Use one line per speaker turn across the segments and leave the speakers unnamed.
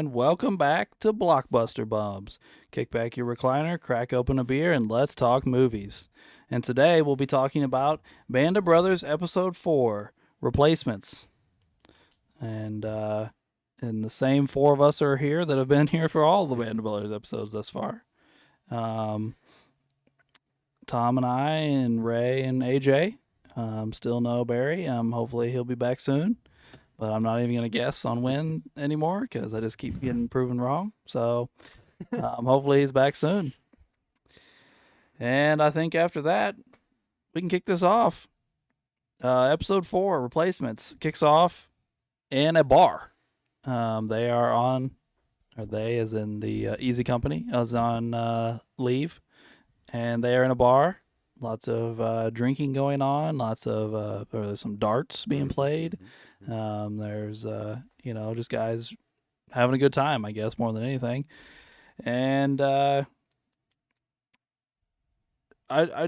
and welcome back to Blockbuster Bums. Kick back your recliner, crack open a beer, and let's talk movies. And today we'll be talking about Band of Brothers Episode 4, Replacements. And the same four of us are here that have been here for all the Band of Brothers episodes thus far. Tom and I and Ray and AJ. Still no Barry. Hopefully he'll be back soon. But I'm not even going to guess on when anymore because I just keep getting proven wrong. So hopefully he's back soon. And I think after that, we can kick this off. Episode 4, Replacements, kicks off in a bar. They are on, or they as in the Easy Company, is on leave. And they are in a bar. Lots of drinking going on. There's some darts being played. There's just guys having a good time, I guess, more than anything. And I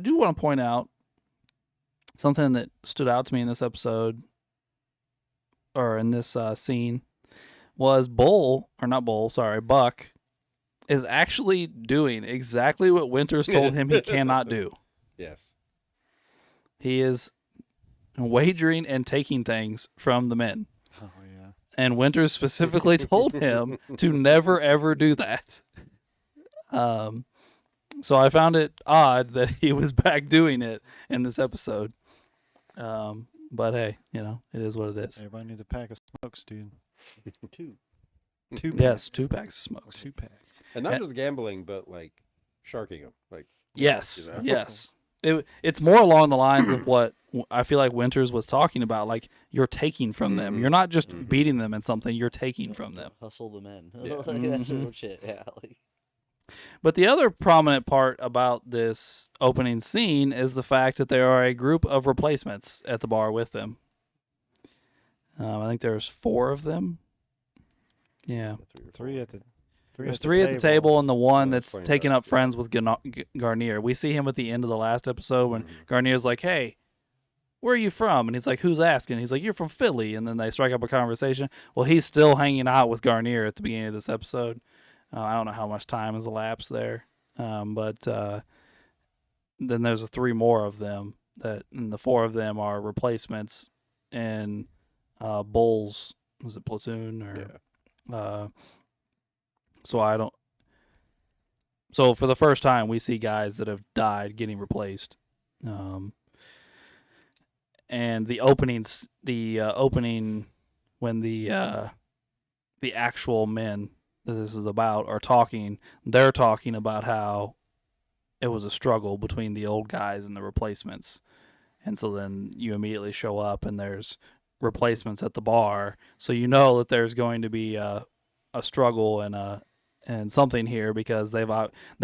do want to point out something that stood out to me in this episode, or in this scene, was Buck is actually doing exactly what Winters told him he cannot do.
Yes.
He is wagering and taking things from the men.
Oh, yeah.
And Winters specifically told him to never, ever do that. So I found it odd that he was back doing it in this episode. But hey, it is what it is.
Everybody needs a pack of smokes, dude.
Two.
Yes, 2 packs of smokes.
2 packs.
And not just gambling, but like sharking them. Like
Yes,
you know?
yes. It's more along the lines of what I feel like Winters was talking about. Like, you're taking from them. You're not just beating them in something. You're taking from them.
Hustle the men.
Yeah.
That's real shit. Yeah.
But the other prominent part about this opening scene is the fact that there are a group of replacements at the bar with them. I think there's 4 of them. Yeah. There's 3 at the table and the one that's taking up friends with Garnier. We see him at the end of the last episode when Garnier's like, hey, where are you from? And he's like, who's asking? He's like, you're from Philly. And then they strike up a conversation. Well, he's still hanging out with Garnier at the beginning of this episode. I don't know how much time has elapsed there. But then there's 3 more of them, and the 4 of them are replacements in Bull's, was it platoon? Or So for the first time, we see guys that have died getting replaced. And the opening when the actual men that this is about are talking, they're talking about how it was a struggle between the old guys and the replacements. And so then you immediately show up and there's replacements at the bar. So you know that there's going to be a struggle and something here because they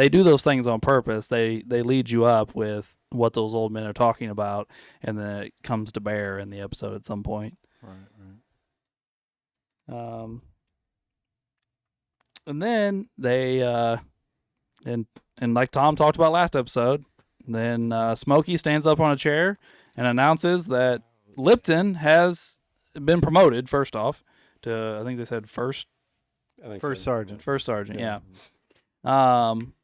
do those things on purpose. They lead you up with what those old men are talking about, and then it comes to bear in the episode at some point.
Right.
And then they and like Tom talked about last episode, then Smokey stands up on a chair and announces that Lipton has been promoted. First off, to I think they said first
sergeant.
First sergeant, yeah.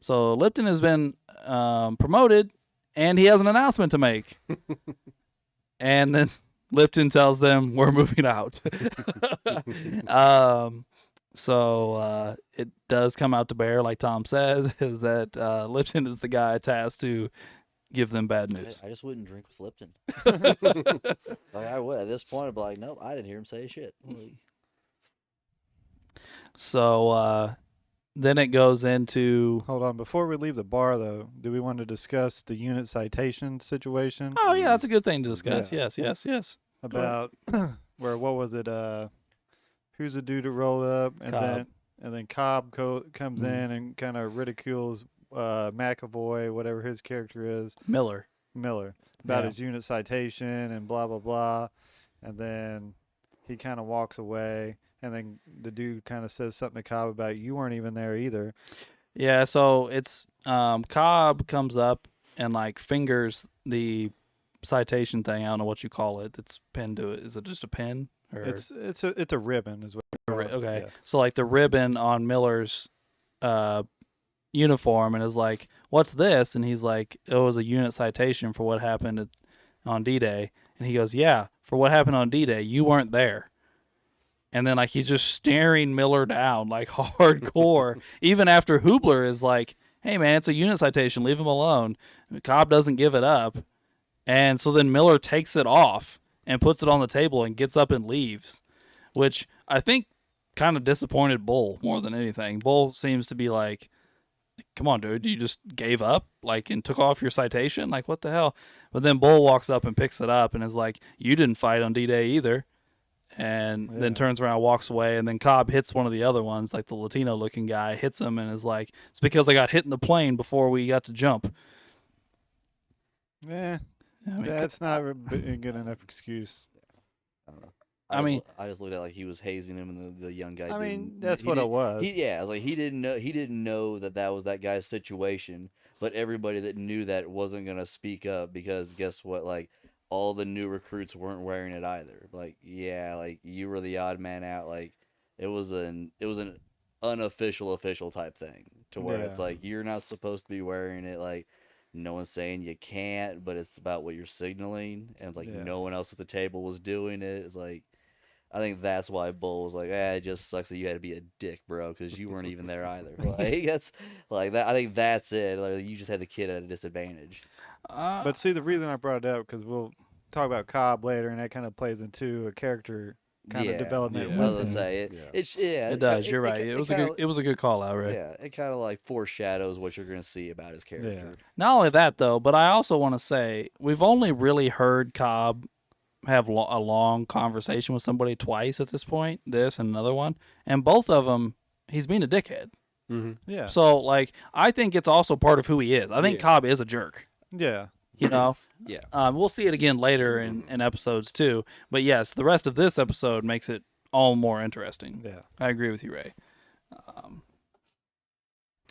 So Lipton has been promoted, and he has an announcement to make. And then Lipton tells them, we're moving out. So it does come out to bear, like Tom says, is that Lipton is the guy tasked to give them bad news.
I just wouldn't drink with Lipton. Like I would. At this point, I'd be like, nope, I didn't hear him say shit.
So then it goes into...
Hold on. Before we leave the bar, though, do we want to discuss the unit citation situation?
Oh, yeah, that's a good thing to discuss.
Yeah.
Yes.
About what was it? Who's the dude that rolled up? And then Cobb comes in and kind of ridicules McAvoy, whatever his character is.
Miller.
About his unit citation and blah, blah, blah. And then he kind of walks away. And then the dude kind of says something to Cobb about you weren't even there either.
Yeah, so it's Cobb comes up and like fingers the citation thing. I don't know what you call it. It's pinned to it. Is it just a pin? Or
It's a ribbon is what
okay.
Yeah.
So like the ribbon on Miller's uniform, and is like, "What's this?" And he's like, "It was a unit citation for what happened on D-Day." And he goes, "Yeah, for what happened on D-Day. You weren't there." And then like he's just staring Miller down like hardcore, even after Hubler is like, "Hey man, it's a unit citation. Leave him alone." Cobb doesn't give it up, and so then Miller takes it off and puts it on the table and gets up and leaves, which I think kind of disappointed Bull more than anything. Bull seems to be like, "Come on, dude, you just gave up like and took off your citation? Like what the hell?" But then Bull walks up and picks it up and is like, "You didn't fight on D-Day either." And then turns around, walks away, and then Cobb hits one of the other ones, like the Latino-looking guy, hits him and is like, "It's because I got hit in the plane before we got to jump."
Yeah,
I mean,
that's not a good enough excuse.
I don't know.
I mean-
I just looked at it like he was hazing him, and the young guy.
I mean,
didn't-
that's
he
what it
didn't-
was.
I was like, he didn't know that was that guy's situation. But everybody that knew that wasn't gonna speak up because guess what? Like all the new recruits weren't wearing it either. Like like you were the odd man out. Like it was an unofficial official type thing to where it's
Yeah.
like you're not supposed to be wearing it. Like no one's saying you can't, but it's about what you're signaling, and like
Yeah.
no one else at the table was doing it. It's like I think that's why Bull was like, it just sucks that you had to be a dick, bro, because you weren't even there either. Like that's like that. I think that's it. Like you just had the kid at a disadvantage.
But see, the reason I brought it up because we'll talk about Cobb later, and that kind of plays into a character kind of development.
yeah.
I was
with
gonna
him.
say it.
it does. You're right. It was a good call out, Ray.
Yeah, it kind of like foreshadows what you're gonna see about his character.
Yeah.
Not only that though, but I also want to say we've only really heard Cobb have a long conversation with somebody twice at this point. This and another one, and both of them, he's being a dickhead.
Mm-hmm.
Yeah.
So like, I think it's also part of who he is. I think
Yeah.
Cobb is a jerk.
Yeah.
You know.
Yeah.
We'll see it again later in episodes too. But yes, the rest of this episode makes it all more interesting.
Yeah.
I agree with you, Ray.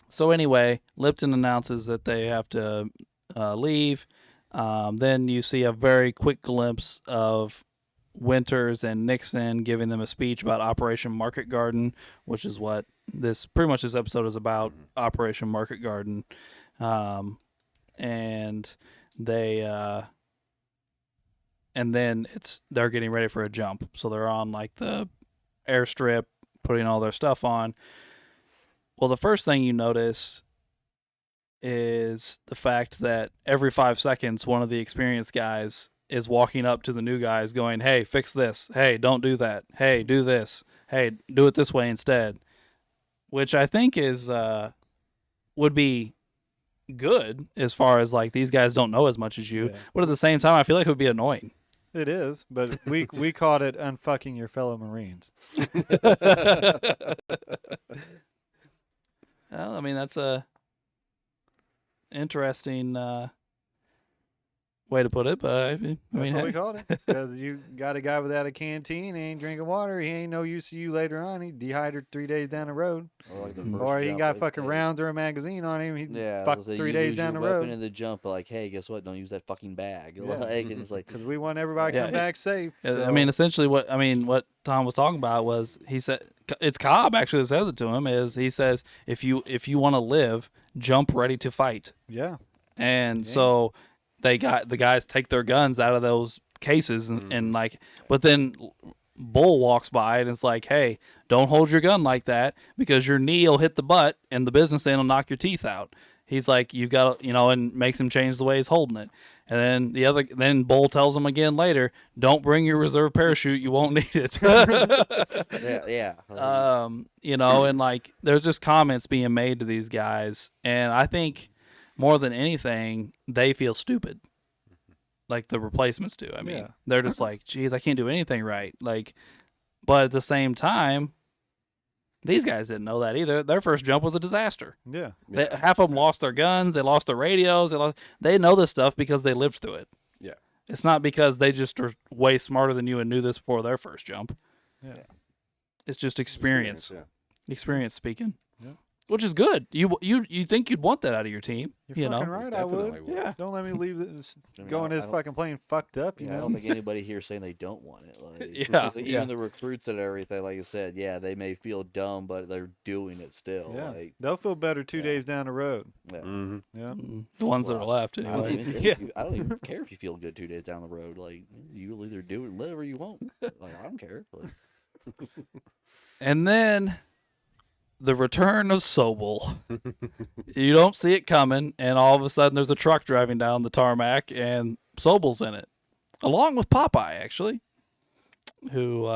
So anyway, Lipton announces that they have to leave. Then you see a very quick glimpse of Winters and Nixon giving them a speech about Operation Market Garden, which is what this episode is about. Operation Market Garden, and they and then they're getting ready for a jump, so they're on like the airstrip, putting all their stuff on. Well, the first thing you notice is the fact that every 5 seconds, one of the experienced guys is walking up to the new guys going, "Hey, fix this. Hey, don't do that. Hey, do this. Hey, do it this way instead." Which I think is would be good as far as like these guys don't know as much as you,
Yeah.
but at the same time, I feel like it would be annoying.
It is, but we called it unfucking your fellow Marines.
Well, I mean that's a interesting way to put it, but I mean,
That's what we
hey.
called it. 'Cause you got a guy without a canteen, he ain't drinking water, he ain't no use to you later on. He dehydrated 3 days down the road.
Or, like the
Mhm.
first
Or he ain't
jump,
got
like,
fucking
hey,
rounds or a magazine on him. He
Yeah,
fucked
so
3
you
days
use
down
your
the
weapon
road.
in the jump, but like, hey, guess what? Don't use that fucking bag.
Yeah.
Like, and it's like,
Because we want everybody to
Yeah.
come back safe.
I
so-
mean, essentially, what Tom was talking about was he said it's Cobb actually that says it to him is he says if you want to live, jump ready to fight,
yeah.
and so the guys take their guns out of those cases and like, but then Bull walks by and it's like, hey, don't hold your gun like that because your knee will hit the butt and the business end will knock your teeth out. He's like, you've got to, and makes him change the way he's holding it. And then then Bull tells him again later, don't bring your reserve parachute. You won't need it.
yeah.
And like, there's just comments being made to these guys. And I think more than anything, they feel stupid. Like the replacements do. I mean,
Yeah.
they're just like, geez, I can't do anything right. Like, but at the same time, these guys didn't know that either. Their first jump was a disaster.
Yeah.
Half of them lost their guns. They lost their radios. They know this stuff because they lived through it.
Yeah.
It's not because they just are way smarter than you and knew this before their first jump.
Yeah.
It's just experience.
Yeah.
Experience speaking.
Yeah.
which is good. You think you'd want that out of your team?
You're
you know,
fucking right. I would.
Definitely
yeah.
Don't let me leave this
I mean,
going
I
this
don't-
fucking plane fucked up. You
Yeah, I
know.
don't think anybody here is saying they don't want it. Like,
Yeah,
because
yeah.
even the recruits and everything, like you said, yeah, they may feel dumb, but they're doing it still.
Yeah.
Like,
They'll feel better 2
Yeah.
days down the road.
yeah.
Mm-hmm.
Yeah.
The ones that are
Well,
left
I don't
anyway.
even care.
Yeah.
I don't even care if you feel good 2 days down the road. Like, you'll either do it, live, or you won't. Like, I don't care. Like,
And then the return of Sobel. You don't see it coming, and all of a sudden there's a truck driving down the tarmac, and Sobel's in it, along with Popeye, actually, who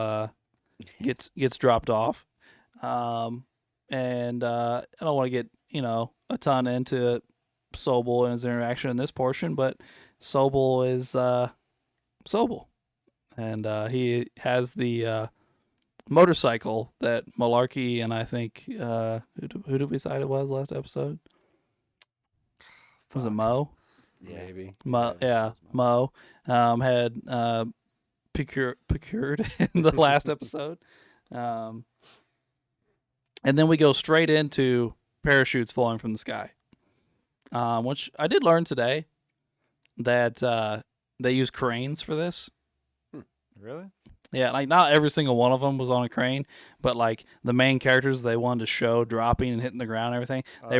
gets dropped off. And I don't want to get a ton into Sobel and his interaction in this portion, but Sobel is Sobel, and he has the motorcycle that Malarkey and I think who did we decide it was last episode? Was it Mo?
yeah.
Maybe.
Mo,
Yeah,
yeah,
it was
Mo had procured in the last episode, and then we go straight into parachutes falling from the sky, which I did learn today that they use cranes for this.
Really?
Yeah, like not every single one of them was on a crane, but like the main characters they wanted to show dropping and hitting the ground and everything, they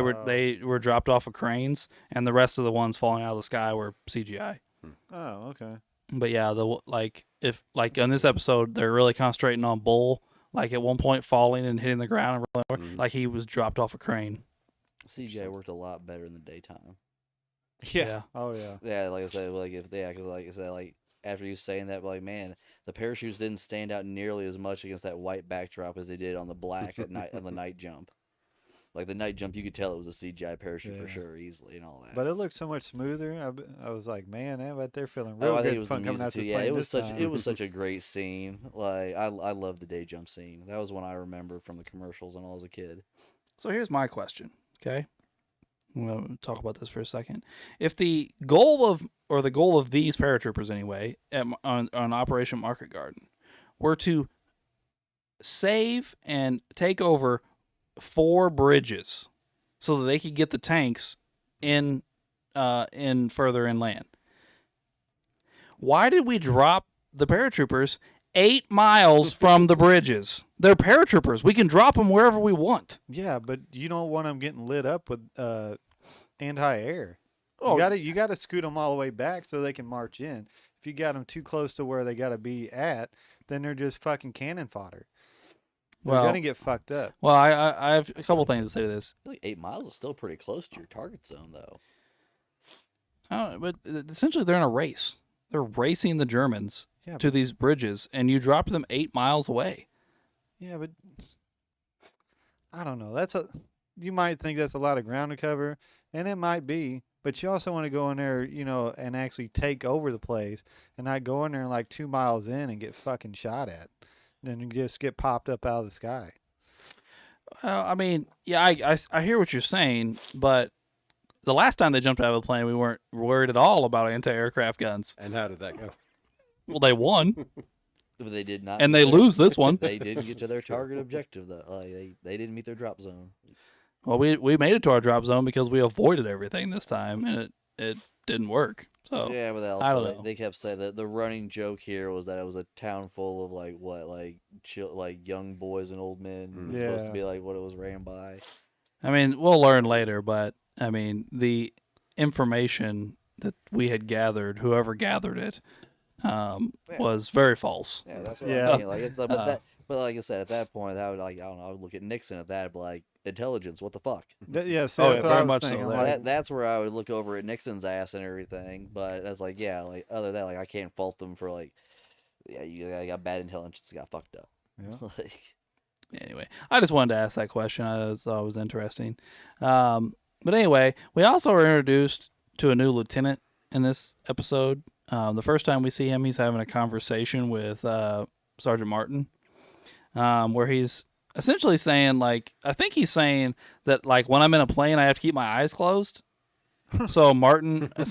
were dropped off of cranes, and the rest of the ones falling out of the sky were CGI.
Oh, okay.
But yeah, if in this episode they're really concentrating on Bull, like at one point falling and hitting the ground, and really, like he was dropped off a crane.
CGI worked a lot better in the daytime.
Yeah. Oh yeah.
Yeah, like I said, like if they acted like I said, like after you saying that, like man, the parachutes didn't stand out nearly as much against that white backdrop as they did on the black at night on the night jump. Like the night jump, you could tell it was a CGI parachute for
Yeah.
sure, easily and all that.
But it looked so much smoother. I was like, man, I bet they're feeling real
I think
good
it was
fun
the
coming
music
out
too.
to the
Yeah,
plane
it was
this
such
time.
it was such a great scene. Like I loved the day jump scene. That was one I remember from the commercials and all as a kid.
So here's my question. Okay, I'm gonna talk about this for a second. If the goal of these paratroopers anyway on Operation Market Garden were to save and take over 4 bridges so that they could get the tanks in further inland, why did we drop the paratroopers 8 miles from the bridges? They're paratroopers. We can drop them wherever we want.
Yeah, but you don't want them getting lit up with anti-air.
Oh,
You gotta scoot them all the way back so they can march in. If you got them too close to where they gotta be at, then they're just fucking cannon fodder. They're
Well-
gonna get fucked up.
Well, I have a couple things to say to this.
I feel like 8 miles is still pretty close to your target zone, though.
But essentially, they're in a race. They're racing the Germans
Yeah,
to these bridges, and you drop them 8 miles away.
Yeah, but I don't know. You might think that's a lot of ground to cover, and it might be. But you also want to go in there, and actually take over the place, and not go in there like 2 miles in and get fucking shot at, and then you just get popped up out of the sky.
I mean, yeah, I hear what you're saying, but the last time they jumped out of the plane, we weren't worried at all about anti-aircraft guns.
And how did that go?
Well, they won,
But they did not.
and
get
they
their-
Lose this one.
They didn't get to their target objective, though. Like, they didn't meet their drop zone.
Well, we made it to our drop zone because we avoided everything this time, and it didn't work. So
Yeah, but they
I don't
also
know.
they kept saying that the running joke here was that it was a town full of like young boys and old men. It was supposed to
Yeah.
be like what it was ran by.
I mean, we'll learn later, but I mean, the information that we had gathered, whoever gathered it, was very false.
Yeah, that's what
Yeah.
I'm thinking. Like it's like,
Uh,
but like I said, at that point, I would I don't know. I would look at Nixon at that, but like intelligence, what the fuck?
Yeah, see,
Oh,
that's
yeah,
what
very
I was
much so,
thinking.
yeah.
Like,
That's where I would look over at Nixon's ass and everything. But that's like, yeah, like other than that, like I can't fault them for like, yeah, you got bad intelligence, got fucked up.
yeah.
Like,
Anyway, I just wanted to ask that question. I thought it was interesting. But anyway, we also were introduced to a new lieutenant in this episode. The first time we see him, he's having a conversation with Sergeant Martin, where he's essentially saying, like, I think he's saying that, like, when I'm in a plane, I have to keep my eyes closed. So Martin, I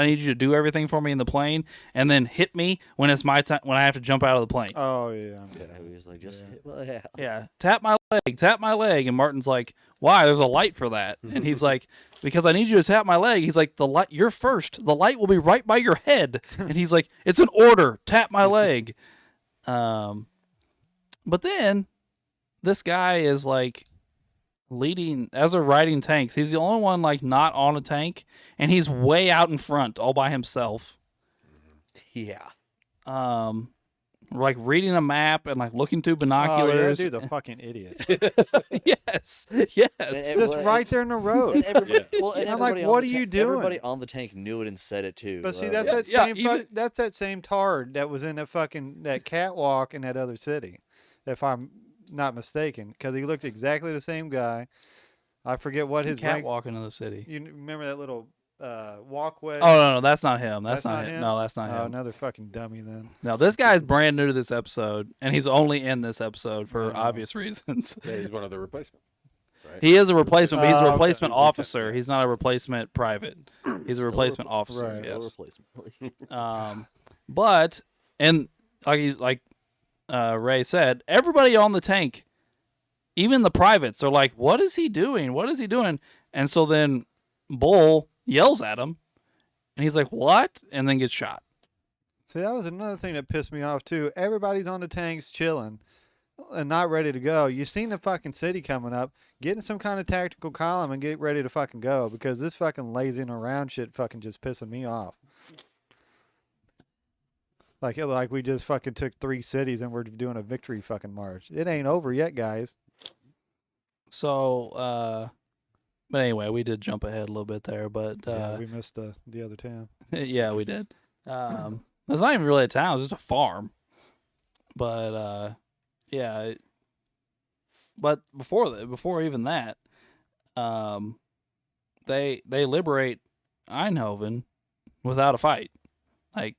need you to do everything for me in the plane, and then hit me when it's my time when I have to jump out of the plane.
Oh yeah.
yeah, he was like, just
Yeah.
well, yeah.
Yeah, tap my leg, tap my leg. And Martin's like, why? There's a light for that. And he's like, because I need you to tap my leg. He's like, the light, you're first. The light will be right by your head. And he's like, it's an order. Tap my leg. But then this guy is like leading as they're riding tanks. He's the only one like not on a tank, and he's way out in front all by himself.
Yeah.
Like reading a map and like looking through binoculars.
Oh, yeah, dude's a fucking idiot.
Yes.
Just right there in the road. I'm like, what are you doing?
Everybody on the tank knew it and said it too.
But see,
Like,
that's that same tard that was in that catwalk in that other city, if I'm not mistaken, because he looked exactly the same guy. I forget what his rank.
Catwalk into the city.
You remember that little walkway?
Oh no, that's not him. That's not him. No, that's not him.
Another fucking dummy then.
No, this guy's brand new to this episode, and he's only in this episode for obvious reasons.
Yeah, he's one of the replacements. Right?
He is a replacement, but he's a
okay.
replacement officer. He's not a replacement private. He's a replacement officer.
Right.
Yes.
replacement.
But and like Ray said, everybody on the tank, even the privates, are like, "What is he doing? What is he doing?" And so then Bull yells at him, and he's like, "What?" And then gets shot.
See, that was another thing that pissed me off too. Everybody's on the tanks chilling and not ready to go. You seen the fucking city coming up, get in some kind of tactical column and get ready to fucking go, because this fucking lazing around shit fucking just pissing me off. Like we just fucking took 3 cities and we're doing a victory fucking march. It ain't over yet, guys.
So, but anyway, we did jump ahead a little bit there, but
Yeah, we missed the other town.
yeah, we did. It's not even really a town; it's just a farm. But yeah. But before even that, they liberate Eindhoven without a fight. Like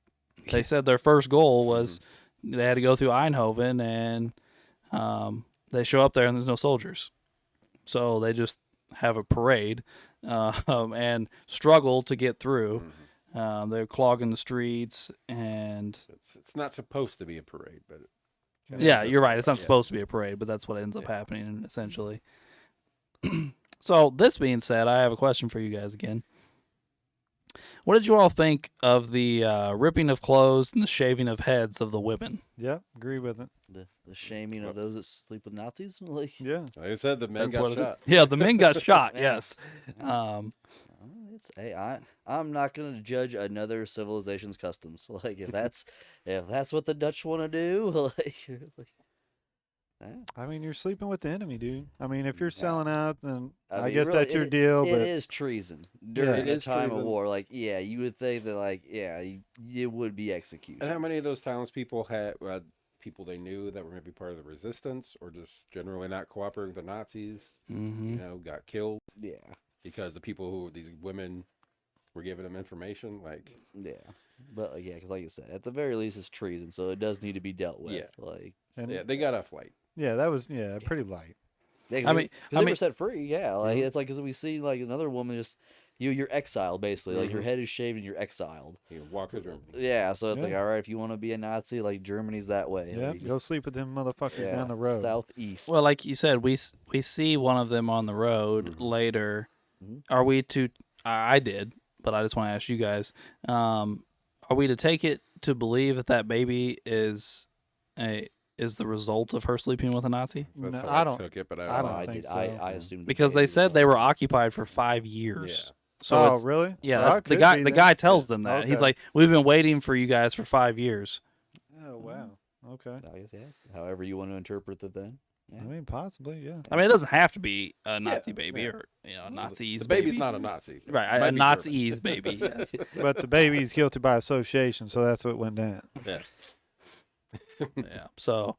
they said, their first goal was they had to go through Eindhoven, and they show up there and there's no soldiers, so they just have a parade and struggle to get through. They're clogging the streets, and
it's not supposed to be a parade, but
yeah, you're right. It's not supposed to be a parade, but that's what ends up happening essentially. So this being said, I have a question for you guys again. What did you all think of the ripping of clothes and the shaving of heads of the women?
Yep, agree with it.
The shaming of those that sleep with Nazis. Like,
Yeah.
like I said, the men
That's
got
what it is.
shot.
Yeah, the men got shot.
Yeah.
Yes.
I'm not gonna judge another civilization's customs. Like if that's what the Dutch want to do,
I mean, you're sleeping with the enemy, dude. I mean, if you're selling out, then I
mean,
guess
really,
that's your deal.
It
But
is treason during a
is
time of
treason.
war. Like, yeah, you would think that, like, yeah, it would be execution.
And how many of those townspeople had people they knew that were maybe part of the resistance, or just generally not cooperating with the Nazis?
Mm-hmm.
You know, got killed
Yeah,
because the people these women were giving them information. Like,
yeah, but yeah, because like you said, at the very least, it's treason, so it does need to be dealt with.
Yeah.
Like,
and
yeah, they got off light.
yeah, that was pretty light.
yeah,
I mean-
they were set free. Yeah, like it's like because we see like another woman just you're exiled basically. Like your head is shaved and you're exiled.
You can walk through Germany.
Yeah, so it's like,
Yeah.
all right, if you want to be a Nazi, like Germany's that way.
Yeah,
Like, you
go sleep with them motherfuckers
just-
down the road.
southeast.
Well, like you said, we see one of them on the road later. Are we to? I did, but I just want to ask you guys: are we to take it to believe that baby is the result of her sleeping with a Nazi?
That's
No,
how
I
I
don't-
took it, but
I
I
don't
I
think
did.
so.
I assumed
Because they said they were occupied for 5 years.
Yeah.
So
Oh,
it's,
really?
yeah,
Well,
the
it could
guy
be
the
then.
guy tells them that. He's
Okay.
like, "We've been waiting for you guys for 5 years."
Oh, wow. Okay.
I guess yes. However you want to interpret it, then.
I mean, possibly, yeah.
I mean, it doesn't have to be a Nazi baby
yeah.
or a Nazi's
The baby's
baby.
not a Nazi.
Right,
It might
a
be
Nazi's baby. Yes.
But the baby's guilty by association, so that's what went down.
German.
Yeah. So,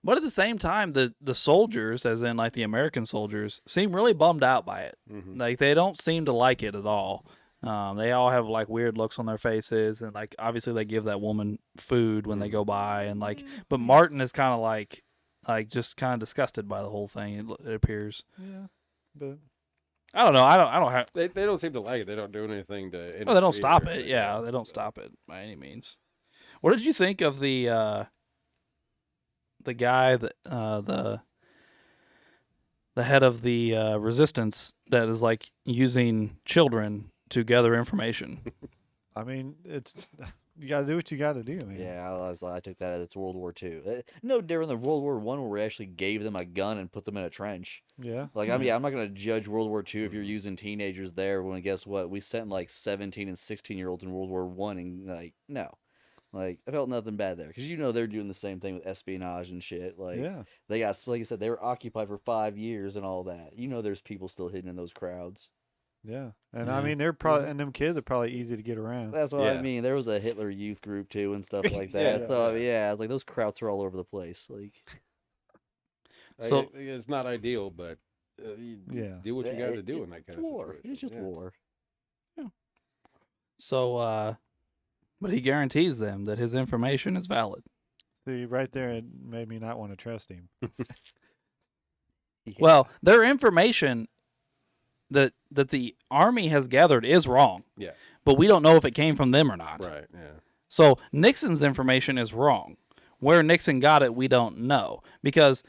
but at the same time, the soldiers, as in like the American soldiers, seem really bummed out by it. Like they don't seem to like it at all. They all have like weird looks on their faces, and like obviously they give that woman food when they go by, and like, but Martin is kind of like just kind of disgusted by the whole thing. It appears.
Yeah. But
I don't know. I don't have.
They don't seem to like it. They don't do anything to.
Well, they don't stop
interfere.
it. Yeah, they don't stop it by any means. What did you think of the guy that the head of the resistance that is like using children to gather information.
I mean, it's you gotta do what you gotta do, man.
Yeah, I took that as World War II. No different than World War I, where we actually gave them a gun and put them in a trench.
Yeah.
Like, I'm not gonna judge World War II if you're using teenagers there. When guess what, we sent like 17 and 16-year-olds in World War I, and like no, like I felt nothing bad there because they're doing the same thing with espionage and shit. Like
Yeah.
they got, like I said, they were occupied for 5 years and all that. There's people still hidden in those crowds.
Yeah. And
Yeah.
I mean, they're probably and them kids are probably easy to get around.
That's what I
Yeah.
mean. There was a Hitler Youth group too and stuff like that.
Yeah,
So I
yeah.
mean, yeah, like those crowds are all over the place. Like,
So-
it's not ideal, but you
Yeah.
do what you got to do in that
it's
kind of
war.
situation.
It's just
Yeah.
war.
So, but he guarantees them that his information is valid.
See, right there, it made me not want to trust him.
Yeah.
Well, their information that the army has gathered is wrong.
Yeah.
But we don't know if it came from them or not.
Right. Yeah.
So Nixon's information is wrong. Where Nixon got it, we don't know, because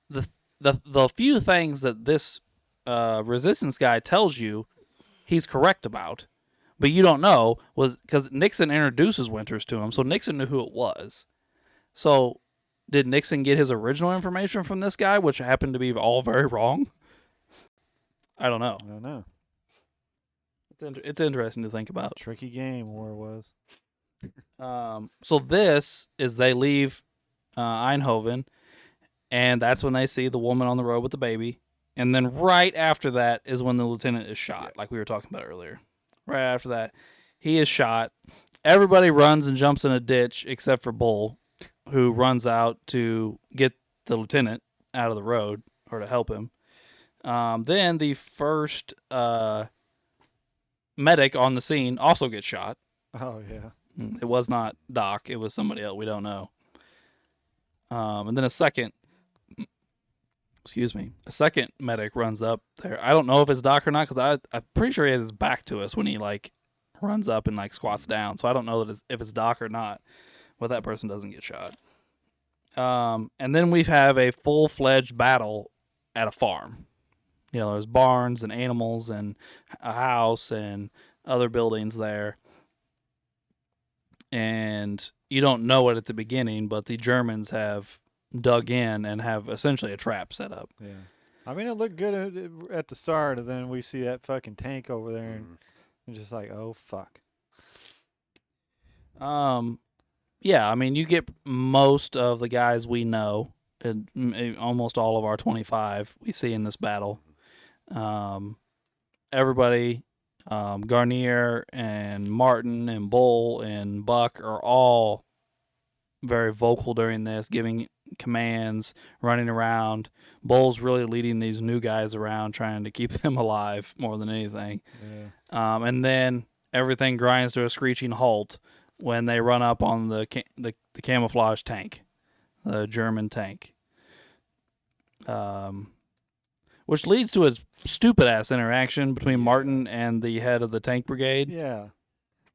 the few things that this resistance guy tells you, he's correct about, but you don't know was because Nixon introduces Winters to him, so Nixon knew who it was. So did Nixon get his original information from this guy, which happened to be all very wrong? I don't know.
I don't know.
It's interesting to think about.
Tricky game war was.
So this is they leave Eindhoven, and that's when they see the woman on the road with the baby. And then right after that is when the lieutenant is shot, like we were talking about earlier. Right after that, he is shot. Everybody runs and jumps in a ditch except for Bull, who runs out to get the lieutenant out of the road or to help him. Then the first medic on the scene also gets shot.
Oh yeah.
It was not Doc. It was somebody else. We don't know. And then a second medic runs up there. I don't know if it's Doc or not because I'm pretty sure he has his back to us when he like runs up and like squats down. So I don't know that if it's Doc or not. But that person doesn't get shot. And then we have a full-fledged battle at a farm. There's barns and animals and a house and other buildings there. And you don't know it at the beginning, but the Germans have dug in and have essentially a trap set up.
Yeah. I mean, it looked good at the start, and then we see that fucking tank over there, and it's just like, oh fuck.
Yeah, I mean, you get most of the guys we know, and almost all of our 25 we see in this battle. Everybody, Garnier and Martin and Bull and Buck are all very vocal during this, giving commands, running around. Bull's really leading these new guys around, trying to keep them alive more than anything.
Yeah.
And then everything grinds to a screeching halt when they run up on the camouflage tank, the German tank. Which leads to a stupid-ass interaction between Martin and the head of the tank brigade.
Yeah.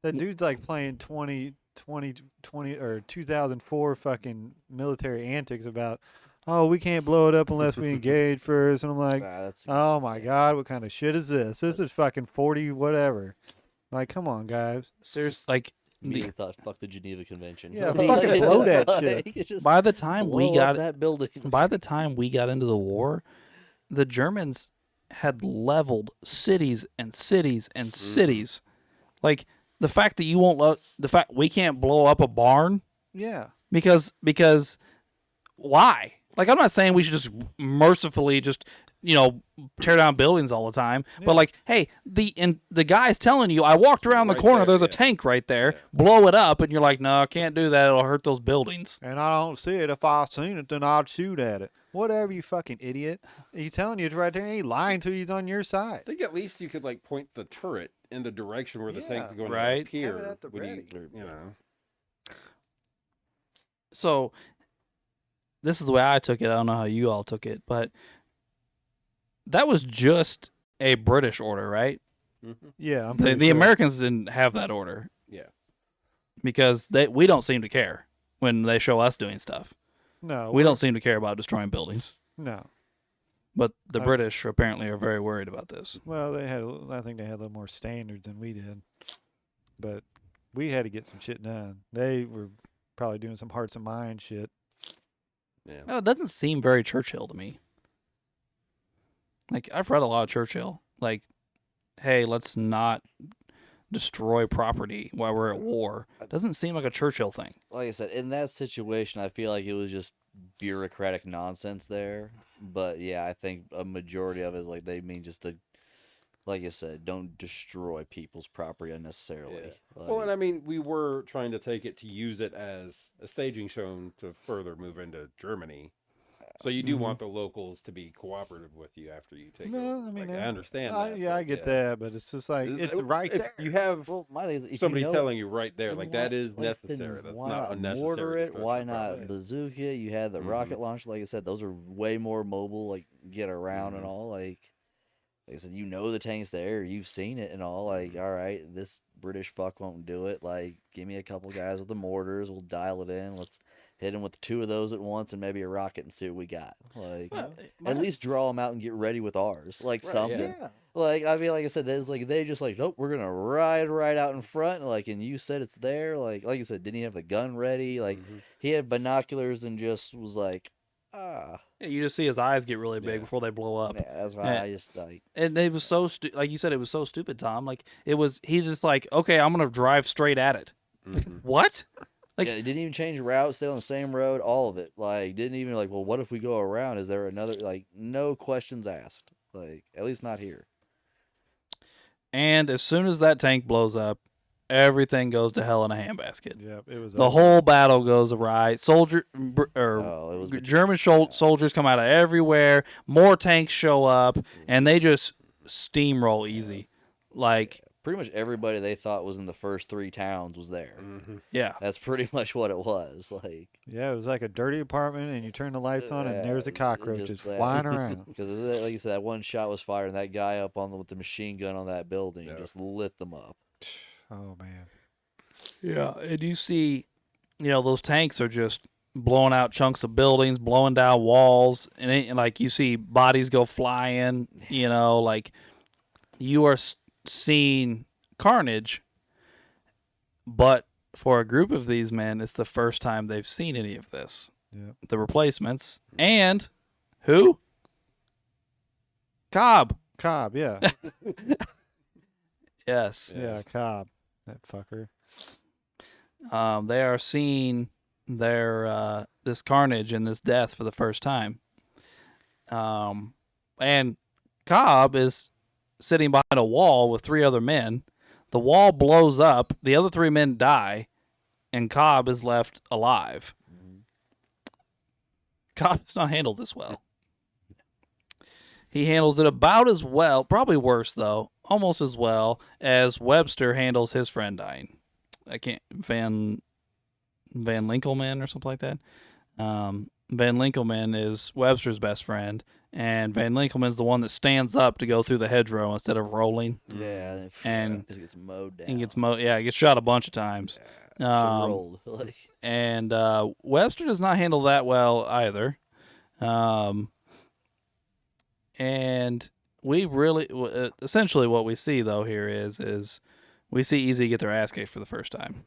That dude's like playing 20 or 2004 fucking military antics about, oh, we can't blow it up unless we engage first. And I'm like, oh my God, what kind of shit is this? This is fucking 40 whatever. Like, come on, guys.
Seriously, like,
Immediately thought, fuck the Geneva Convention.
Yeah,
Like,
fucking
it's
blow
just
that shit.
like, it's just
by the time we
blow
got
up that building.
by the time we got into the war, the Germans had leveled cities and cities and cities. Like, the fact that you won't the fact we can't blow up a barn
Yeah.
because why? Like, I'm not saying we should just mercifully just tear down buildings all the time, but like, hey, the guy's telling you, I walked around the
Right
corner,
there,
there's a
yeah.
tank right there,
Yeah.
blow it up, and you're like, no, I can't do that, it'll hurt those buildings.
And I don't see it. If I seen it, then I'd shoot at it. Whatever, you fucking idiot. He's telling you it's right there. He ain't lying to you. He's on your
I
side.
think at least you could like point the turret in the direction where the
Yeah,
tank is going
right.
to appear.
Have it at the
when
ready.
you know.
So this is the way I took it. I don't know how you all took it, but that was just a British order, right?
Mm-hmm.
Yeah, I'm
The
pretty sure.
Americans didn't have that order
Yeah.
because we don't seem to care when they show us doing stuff.
No,
We don't seem to care about destroying buildings.
No.
But the
I-
British apparently are very worried about this.
Well, I think they had a little more standards than we did, but we had to get some shit done. They were probably doing some hearts and minds shit.
Yeah.
Well, it doesn't seem very Churchill to me. Like, I've read a lot of Churchill. Like, hey, let's not destroy property while we're at war. Doesn't seem like a Churchill thing.
Like I said, in that situation, I feel like it was just bureaucratic nonsense there. But yeah, I think a majority of it is like they mean just to, like I said, don't destroy people's property unnecessarily.
Yeah.
Like,
Well, and I mean, we were trying to take it to use it as a staging show to further move into Germany. So you do
Mhm.
want the locals to be cooperative with you after you take
No,
over.
I mean,
Like, I understand that.
yeah, I
but
get that, but it's just like it's right
if
there.
you have
well, my thing is, if
somebody
you know,
telling you right there,
then
like
why-
that is
like, then
necessary. That's
why
not unnecessary.
mortar it? Why
destruction,
not
probably.
bazooka? You had the rocket launcher, like I said, those are way more mobile, like get around and all. Like I said, you know the tank's there, you've seen it and all. Like, all right, this British fuck won't do it. Like, give me a couple guys with the mortars, we'll dial it in. Let's hit him with 2 of those at once and maybe a rocket and see what we got. Like, at least draw them out and get ready with ours, like
Right,
something.
Yeah.
Like, I mean, like I said, there's like they just like, nope, we're gonna ride right out in front. Like, and you said it's there. Like you said, didn't he have the gun ready? Like, he had binoculars and just was like, ah.
Yeah, you just see his eyes get really big
Yeah.
before they blow up.
Yeah, that's why
And-
I just like.
And it was so like you said, it was so stupid, Tom. Like he's just like, okay, I'm gonna drive straight at it. What? Like,
Yeah, it didn't even change route, stay on the same road, all of it. Like, didn't even like, well, what if we go around? Is there another, like, no questions asked. Like, at least not here.
and as soon as that tank blows up, everything goes to hell in a handbasket.
Yeah, it was
The
over.
whole battle goes awry.
Oh, it was
German soldiers come out of everywhere. More tanks show up, and they just steamroll easy. Like,
pretty much everybody they thought was in the first 3 towns was there.
yeah,
That's pretty much what it was. Like,
Yeah, it was like a dirty apartment, and you turn the lights on, and there's a cockroach just
that.
flying around.
Because, like you said, that one shot was fired, and that guy up on with the machine gun on that building just lit them up.
Oh man.
yeah. And you see, those tanks are just blowing out chunks of buildings, blowing down walls, and like you see bodies go flying. Like you are seeing carnage, but for a group of these men, it's the first time they've seen any of this.
Yeah.
The replacements and who? Cobb.
Cobb, yeah.
Yes.
Yeah, Cobb. That fucker.
They are seeing this carnage and this death for the first time. And Cobb is sitting behind a wall with 3 other men. The wall blows up. The other 3 men die, and Cobb is left alive. Cobb's not handled this well. He handles it about as well, probably worse though, almost as well as Webster handles his friend dying. I can't Van Linkelman or something like that. Van Linkelman is Webster's best friend, and Van Linkelman's the one that stands up to go through the hedgerow instead of rolling.
Yeah,
And
it gets mowed down.
He gets shot a bunch of times.
Rolled. Like,
And Webster does not handle that well either. And we really, essentially, what we see though here is we see Easy get their ass kicked for the first time.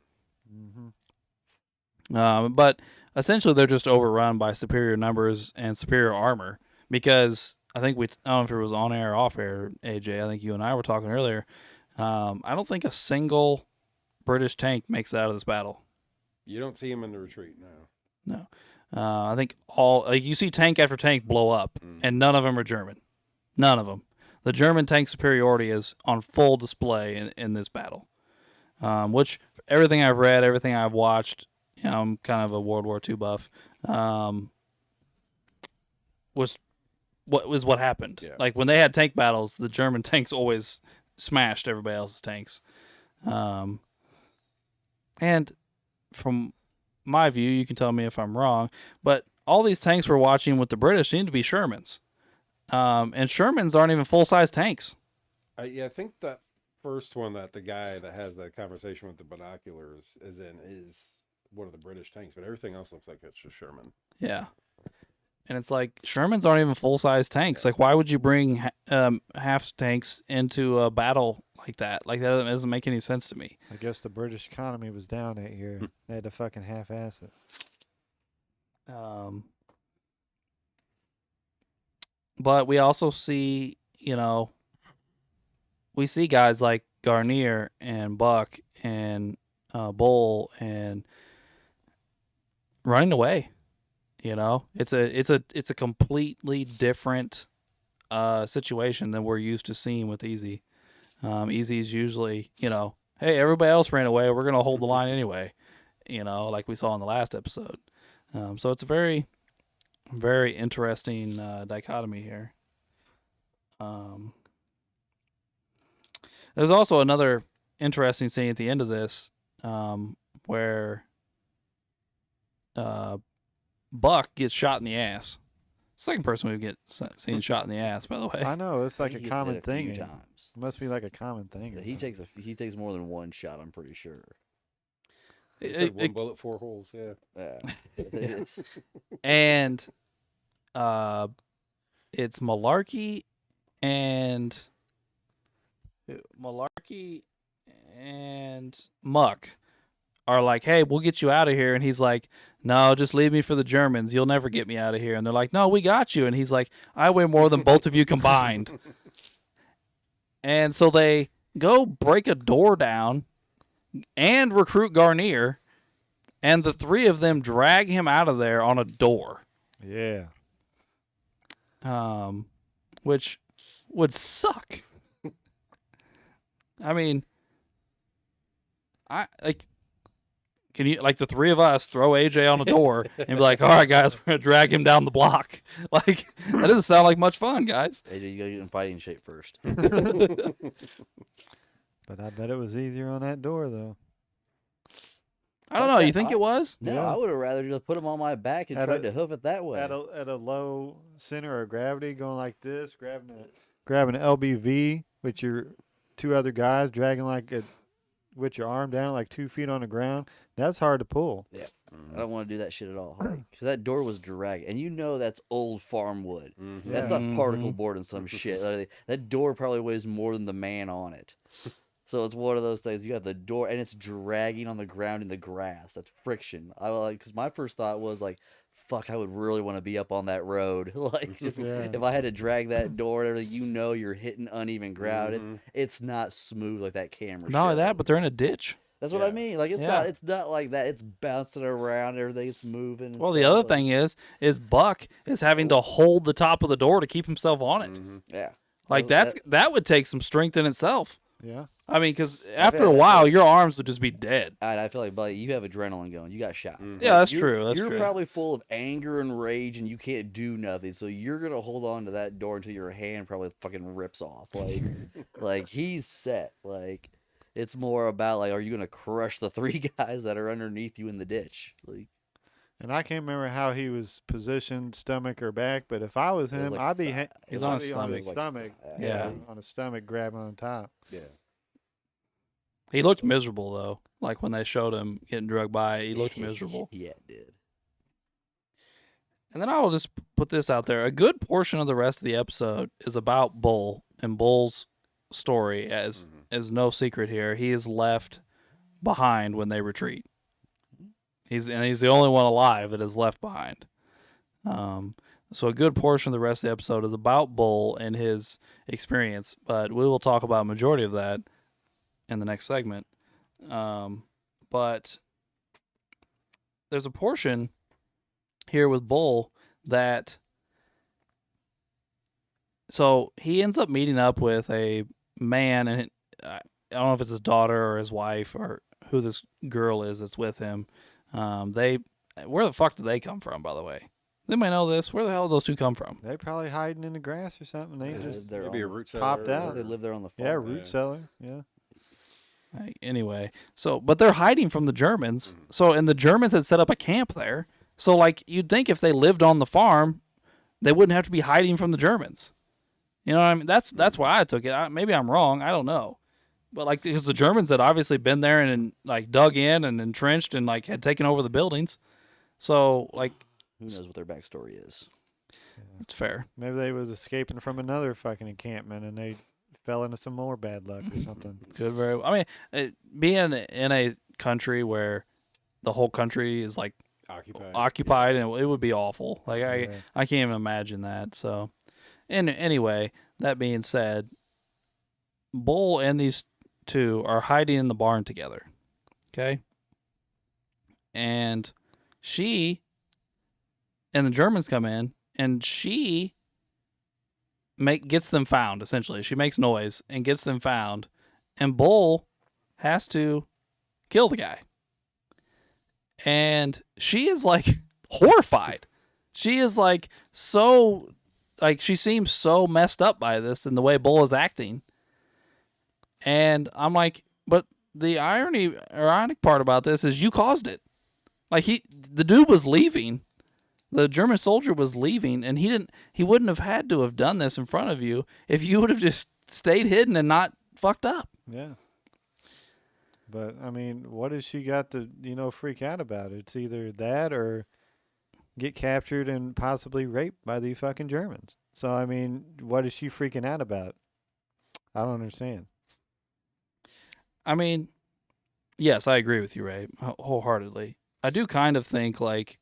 But essentially, they're just overrun by superior numbers and superior armor because I think I don't know if it was on air or off air, AJ. I think you and I were talking earlier. I don't think a single British tank makes it out of this battle.
You don't see him in the retreat now.
No. I think you see tank after tank blow up, and none of them are German. None of them. The German tank superiority is on full display in this battle. Which, everything I've read, everything I've watched, I'm kind of a World War II buff, was what happened.
Yeah.
Like, when they had tank battles, the German tanks always smashed everybody else's tanks. And from my view, you can tell me if I'm wrong, but all these tanks we're watching with the British seem to be Shermans. And Shermans aren't even full-size tanks.
I think that first one that the guy that has that conversation with the binoculars is one of the British tanks, but everything else looks like it's just Sherman.
Yeah. And it's like Shermans aren't even full size tanks. Like, why would you bring half tanks into a battle like that? Like, that doesn't make any sense to me.
I guess the British economy was down that year. They had to fucking half-ass it.
But we also see, we see guys like Garnier and Buck and Bull and running away. It's a completely different situation than we're used to seeing with Easy. Easy's usually, hey, everybody else ran away. We're gonna hold the line anyway. Like we saw in the last episode. So it's a very, very interesting dichotomy here. There's also another interesting scene at the end of this where Buck gets shot in the ass. Second person who gets seen shot in the ass, by the way.
I know, it's like
He
a
gets
common
hit a few
thing. It
times.
must be like a common thing.
He takes more than one shot, I'm pretty sure.
They said one bullet, 4 holes. Yeah.
Yeah. It's-
And it's Malarkey and Muck are like, hey, we'll get you out of here. And he's like, no, just leave me for the Germans. You'll never get me out of here. And they're like, no, we got you. And he's like, I weigh more than both of you combined. And so they go break a door down and recruit Garnier. And the three of them drag him out of there on a door.
Yeah.
Which would suck. I mean, can you, like, the three of us throw AJ on a door and be like, all right, guys, we're going to drag him down the block. Like, that doesn't sound like much fun, guys.
AJ, you gotta get in fighting shape first.
But I bet it was easier on that door, though.
I don't know. You think it was?
No,
Yeah.
I would have rather just put him on my back and
At
tried
a-
to hoof it that way.
At a low center of gravity, going like this, grabbing an LBV with your two other guys, dragging with your arm down like 2 feet on the ground. That's hard to pull.
I don't want to do that shit at all. Because that door was dragging. And you know that's old farm wood.
Mm-hmm.
That's not particle board and some shit. Like, that door probably weighs more than the man on it. So it's one of those things. You have the door, and it's dragging on the ground in the grass. That's friction. Because my first thought was like, fuck, I would really want to be up on that road. Like, just if I had to drag that door and everything, you're hitting uneven ground. It's not smooth like that camera.
Not only
showed.
that, but they're in a ditch.
That's what I
Yeah.
mean. Like, it's
Yeah.
not. It's not like that. It's bouncing around. Everything. It's moving. and
Well, the
stuff,
other
like-
thing is Buck is having to hold the top of the door to keep himself on it.
Yeah.
Like, that would take some strength in itself.
Yeah.
I mean, because after a while, your arms would just be dead.
And I feel like, buddy, you have adrenaline going. You got shot.
Yeah, that's
You're-
true. That's
you're
true.
probably full of anger and rage, and you can't do nothing. So you're gonna hold on to that door until your hand probably fucking rips off. Like, like he's set. Like, it's more about like, are you gonna crush the three guys that are underneath you in the ditch? Like,
And I can't remember how he was positioned, stomach or back, but if I was
It was
him,
like
I'd be
sti-
He's
I'd
on a
be
stomach.
his stomach.
Yeah.
On a stomach, grabbing on top.
Yeah.
He looked miserable, though. Like, when they showed him getting drugged by, he looked miserable.
Yeah, it did.
And then I will just put this out there. A good portion of the rest of the episode is about Bull and Bull's story, as no secret here. He is left behind when they retreat. He's the only one alive that is left behind. So a good portion of the rest of the episode is about Bull and his experience, but we will talk about a majority of that in the next segment. But there's a portion here with Bull that, so he ends up meeting up with a man, and I don't know if it's his daughter or his wife or who this girl is that's with him. Where the fuck did they come from, by the way? Anybody know this? Where the hell did those two come from?
They probably hiding in the grass or something. They just
they're
Maybe a
on-
root cellar.
popped
or-
out.
They live there on the farm.
yeah, root cellar. Yeah.
Anyway, but they're hiding from the Germans. So, and the Germans had set up a camp there. So, like, you'd think if they lived on the farm, they wouldn't have to be hiding from the Germans. You know what I mean? That's why I took it. Maybe I'm wrong. I don't know. But, like, because the Germans had obviously been there and like dug in and entrenched and like had taken over the buildings. So, like,
Who knows what their backstory is?
It's fair.
Maybe they was escaping from another fucking encampment and they fell into some more bad luck or something.
Could very. I mean, being in a country where the whole country is like occupied, and it would be awful. Like I can't even imagine that. So, and anyway, that being said, Bull and these two are hiding in the barn together. Okay, and she and the Germans come in, and she gets them found. Essentially, she makes noise and gets them found, and Bull has to kill the guy. And she is like horrified. She is like so, like she seems so messed up by this and the way Bull is acting. And I'm like, but the ironic part about this is you caused it. Like the dude was leaving. The German soldier was leaving, and he wouldn't have had to have done this in front of you if you would have just stayed hidden and not fucked up.
Yeah. But, I mean, what has she got to, freak out about? It's either that or get captured and possibly raped by the fucking Germans. So, I mean, what is she freaking out about? I don't understand.
I mean, yes, I agree with you, Ray, wholeheartedly. I do kind of think, like,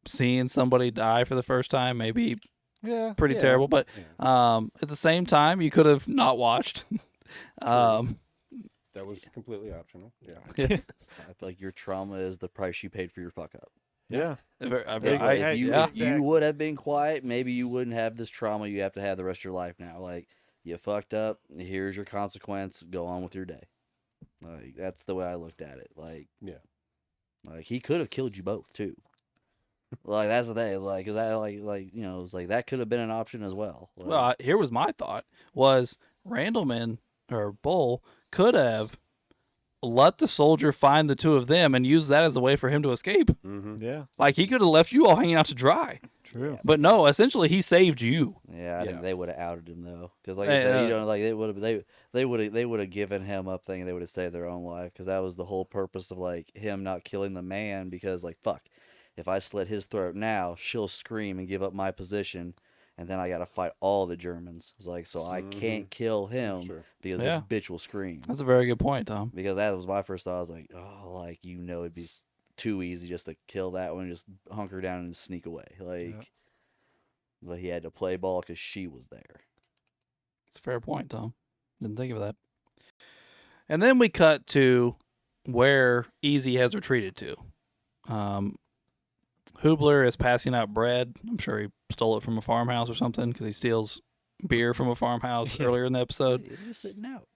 seeing somebody die for the first time maybe pretty terrible. But at the same time, you could have not watched.
That was completely optional. Yeah.
Yeah.
I feel like your trauma is the price you paid for your fuck up.
Yeah.
If you would have been quiet, maybe you wouldn't have this trauma you have to have the rest of your life now. Like, you fucked up, here's your consequence, go on with your day. Like, that's the way I looked at it. Like, like he could have killed you both too. Like, that's the thing. Like, cause that, it's like that could have been an option as well. Like,
Well, here was my thought: was Randleman or Bull could have let the soldier find the two of them and use that as a way for him to escape.
Mm-hmm.
Yeah.
Like he could have left you all hanging out to dry.
True.
But no, essentially he saved you.
Yeah, I think they would have outed him though, because like I said, like they would have given him up, thinking they would have saved their own life, because that was the whole purpose of like him not killing the man, because like fuck, if I slit his throat now, she'll scream and give up my position, and then I got to fight all the Germans. It's like, so I can't kill him because this bitch will scream.
That's a very good point, Tom.
Because that was my first thought. I was like, oh, like, it'd be too easy just to kill that one and just hunker down and sneak away. Like, but he had to play ball because she was there.
It's a fair point, Tom. Didn't think of that. And then we cut to where Easy has retreated to. Hubler is passing out bread. I'm sure he stole it from a farmhouse or something, because he steals beer from a farmhouse earlier in the episode.
You're just sitting out.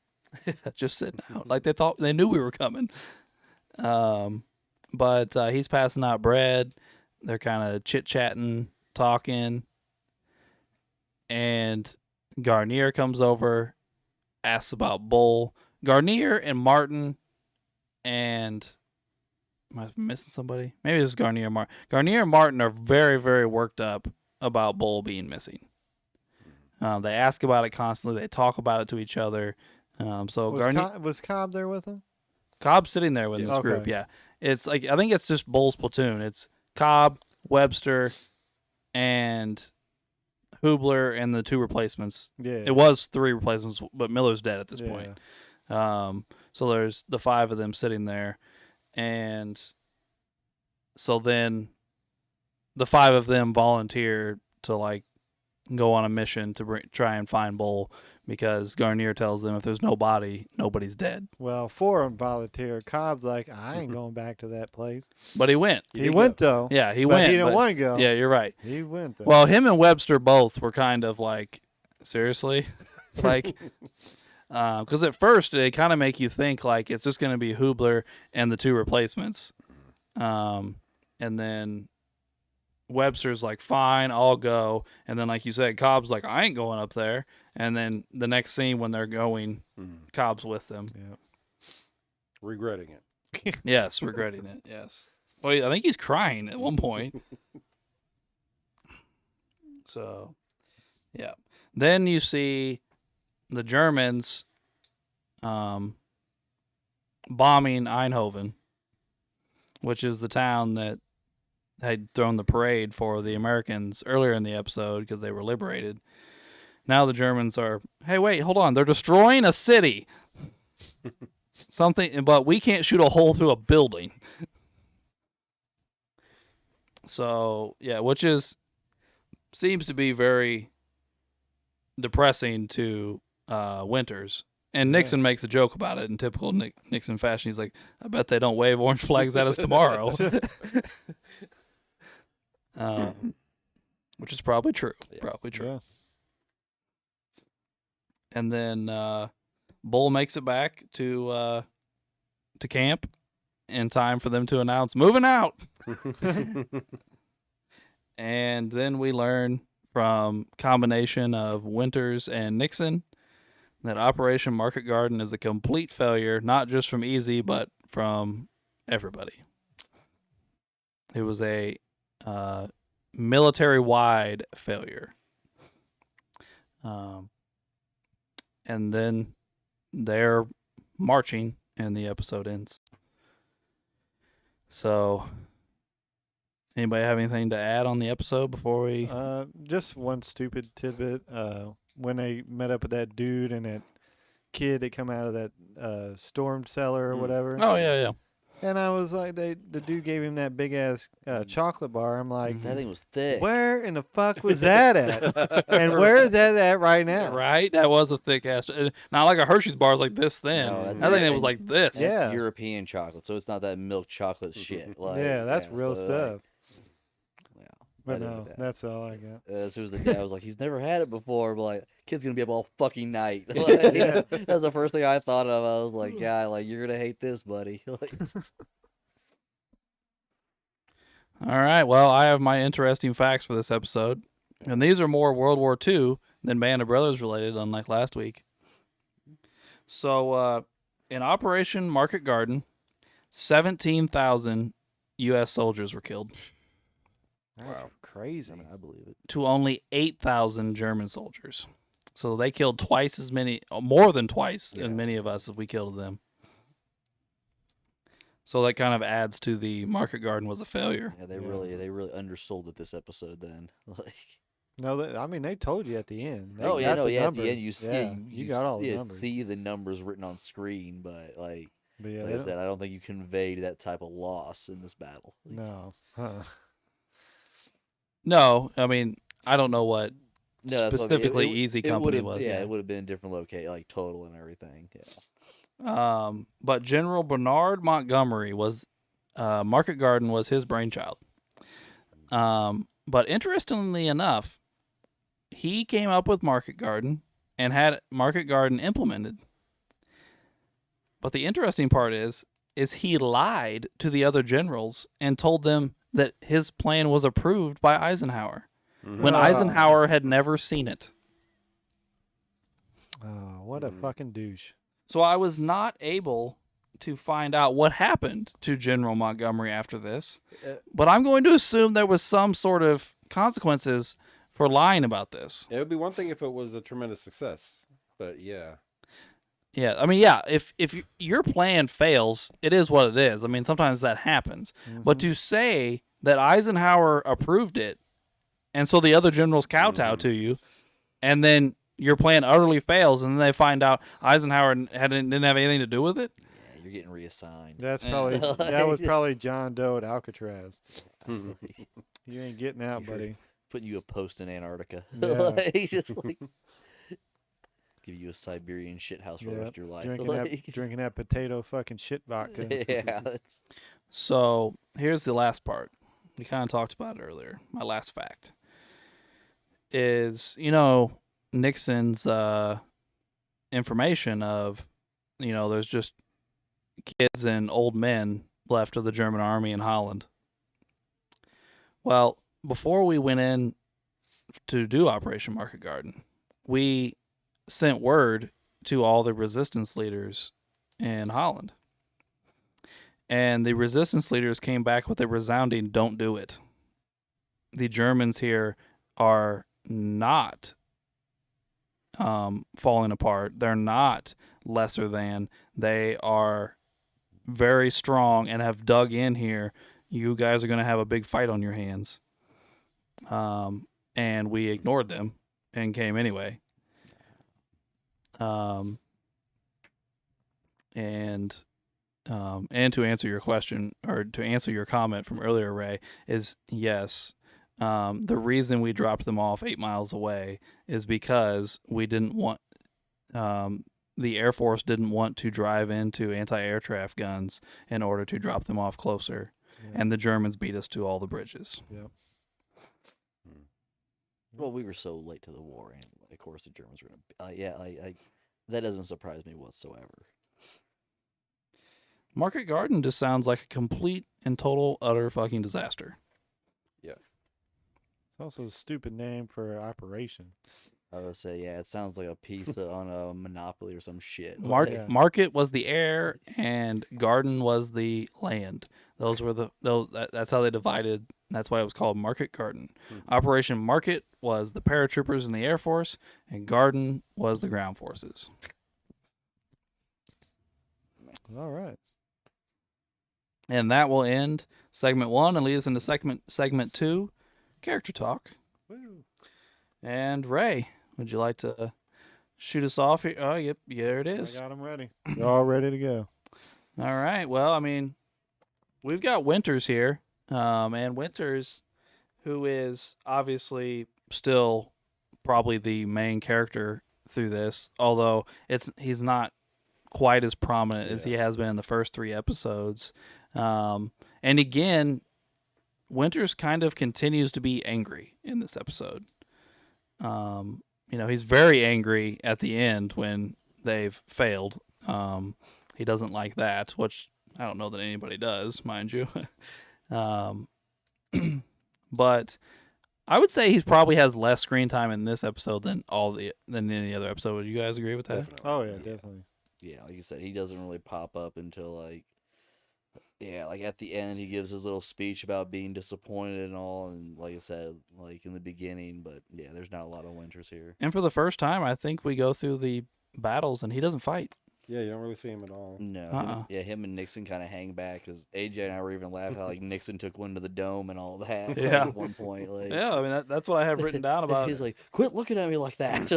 Just sitting out. Like they knew we were coming. But he's passing out bread. They're kind of chit-chatting, talking. And Garnier comes over, asks about Bull. Garnier and Martin and... Am I missing somebody? Maybe this is Garnier and Martin. Garnier and Martin are very, very worked up about Bull being missing. They ask about it constantly. They talk about it to each other. So
was Cobb there with him?
Cobb's sitting there with this group. Yeah, it's like I think it's just Bull's platoon. It's Cobb, Webster, and Hubler, and the two replacements.
Yeah,
it was three replacements, but Miller's dead at this point. So there's the five of them sitting there. And so then the five of them volunteer to like go on a mission to try and find Bull, because Garnier tells them if there's no body, nobody's dead.
Well, four of them volunteer. Cobb's like, I ain't going back to that place.
But he went.
He went though.
Yeah, he went.
He didn't want to go.
Yeah, you're right.
He went though.
Well, him and Webster both were kind of like, seriously? Like... Because at first they kind of make you think like it's just going to be Hubler and the two replacements, and then Webster's like, "Fine, I'll go." And then, like you said, Cobb's like, "I ain't going up there." And then the next scene when they're going, Cobb's with them.
Yeah.
Regretting it.
Yes, regretting it. Yes. Well, I think he's crying at one point. So, yeah. Then you see the Germans bombing Eindhoven, which is the town that had thrown the parade for the Americans earlier in the episode because they were liberated. Now the Germans are, hey, wait, hold on. They're destroying a city. Something, but we can't shoot a hole through a building. So, yeah, which seems to be very depressing to Winters. And Nixon makes a joke about it in typical Nixon fashion. He's like, I bet they don't wave orange flags at us tomorrow. Which is probably true.
Yeah.
Probably true.
Yeah.
And then Bull makes it back to camp in time for them to announce moving out. And then we learn from combination of Winters and Nixon that Operation Market Garden is a complete failure, not just from Easy, but from everybody. It was a military-wide failure. And then they're marching, and the episode ends. So, anybody have anything to add on the episode before we...
Just one stupid tidbit. When they met up with that dude and that kid that come out of that storm cellar or whatever.
Oh, yeah.
And I was like, the dude gave him that big ass chocolate bar. I'm like,
That thing was thick.
where in the fuck was that at? And where is that at right now?
Right? That was a thick ass. Not like a Hershey's bar is like this thin.
No, that's
I think
it.
it was like this.
Yeah.
That's European chocolate, so it's not that milk chocolate shit. Like,
Yeah, that's real
so,
stuff.
Like,
But
I didn't
no,
get that.
that's all I got.
As soon as the dad was like, he's never had it before, but like, kid's gonna be up all fucking night. Like,
Yeah.
that was the first thing I thought of. I was like, yeah, like you're gonna hate this, buddy. Like,
All right. Well, I have my interesting facts for this episode. And these are more World War II than Band of Brothers related, unlike last week. So, in Operation Market Garden, 17,000 U.S. soldiers were killed
That's
Wow.
crazy.
I believe it.
to only 8,000 German soldiers. So they killed twice as many, more than twice as many of us as we killed them. So that kind of adds to the Market Garden was a failure.
Yeah, they really undersold it this episode. Then, like,
No, I mean they told you at the end. They
oh yeah,
got
no,
the
yeah, at
numbers.
the end you see,
Yeah, you got all the
yeah,
numbers.
see the numbers written on screen, but like,
But yeah,
like
they
I
don't-
said, I don't think you conveyed that type of loss in this battle.
no. Huh.
No, I mean, I don't know what
No, that's what I mean.
specifically Easy Company
would've-
was.
Yeah, it would have been different locate, like total and everything. Yeah.
But General Bernard Montgomery was Market Garden was his brainchild. But interestingly enough, he came up with Market Garden and had Market Garden implemented. But the interesting part is he lied to the other generals and told them that his plan was approved by Eisenhower when
Oh.
Eisenhower had never seen it.
Oh, what a fucking douche.
So I was not able to find out what happened to General Montgomery after this, but I'm going to assume there was some sort of consequences for lying about this.
It would be one thing if it was a tremendous success, but yeah.
Yeah, I mean, yeah, if your plan fails, it is what it is. I mean, sometimes that happens. But to say that Eisenhower approved it, and so the other generals kowtow to you, and then your plan utterly fails, and then they find out Eisenhower didn't have anything to do with it.
Yeah, you're getting reassigned.
That's
Yeah.
probably that was probably John Doe at Alcatraz.
Mhm.
You ain't getting out, buddy.
Putting you a post in Antarctica.
Yeah.
Like, just like give you a Siberian shithouse for the
Yeah,
rest of your life.
drinking that potato fucking shit vodka.
Yeah, that's
So here's the last part. We kind of talked about it earlier. My last fact is, Nixon's information of, there's just kids and old men left of the German army in Holland. Well, before we went in to do Operation Market Garden, we sent word to all the resistance leaders in Holland. And the resistance leaders came back with a resounding "don't do it." The Germans here are not falling apart. They're not lesser than. They are very strong and have dug in here you guys are going to have a big fight on your hands. And we ignored them and came anyway. And to answer your question, or to answer your comment from earlier, Ray, is yes. The reason we dropped them off 8 miles away is because we didn't want, the Air Force didn't want to drive into anti-aircraft guns in order to drop them off closer.
Yeah.
And the Germans beat us to all the bridges.
Yep.
Well, we were so late to the war anyway. Of course, the Germans were gonna. That doesn't surprise me whatsoever.
Market Garden just sounds like a complete and total utter fucking disaster.
Yeah.
It's also a stupid name for an operation.
I would say, yeah, it sounds like a piece on a Monopoly or some shit.
Yeah.
Market was the air, and garden was the land. Those were that's how they divided. That's why it was called Market Garden. Operation Market was the paratroopers in the Air Force, and Garden was the ground forces.
All right.
And that will end segment 1 and lead us into segment 2, character talk.
Woo.
And Ray, would you like to shoot us off here? Oh, yep, there it is.
I got them ready. They're all ready to go.
All right. Well, I mean, we've got Winters here, and Winters, who is obviously still probably the main character through this, although he's not quite as prominent as he has been in the first 3 episodes. And again, Winters kind of continues to be angry in this episode. He's very angry at the end when they've failed. He doesn't like that, which I don't know that anybody does, mind you. But I would say he probably has less screen time in this episode than any other episode. Would you guys agree with that?
Definitely.
Oh, yeah, definitely.
Yeah, like you said, he doesn't really pop up until like at the end he gives his little speech about being disappointed and all, and like I said, like in the beginning, but yeah, there's not a lot of Winters here.
And for the first time, I think we go through the battles and he doesn't fight.
Yeah, you don't really see him at all.
No, him and Nixon kind of hang back because AJ and I were even laughing how like Nixon took one to the dome and all that.
Yeah.
At one point, like
Yeah, I mean that's what I have written down about.
He's like, "Quit looking at me like that."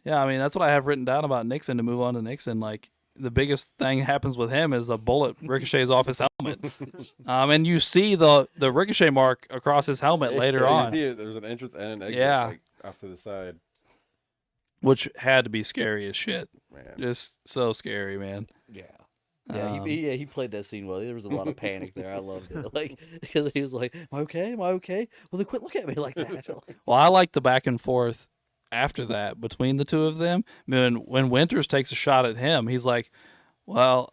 Yeah, I mean that's what I have written down about Nixon. To move on to Nixon, like the biggest thing happens with him is a bullet ricochets off his helmet, and you see the ricochet mark across his helmet later on.
You see it, there's an entrance and an exit, like, off to the side.
Which had to be scary as shit.
Man.
Just so scary, man.
Yeah. Yeah, he played that scene well. There was a lot of panic there. I loved it. Like, because he was like, "Am I okay? Am I okay?" Well, then quit looking at me like that.
Well, I like the back and forth after that between the two of them. I mean, when Winters takes a shot at him, he's like, "Well,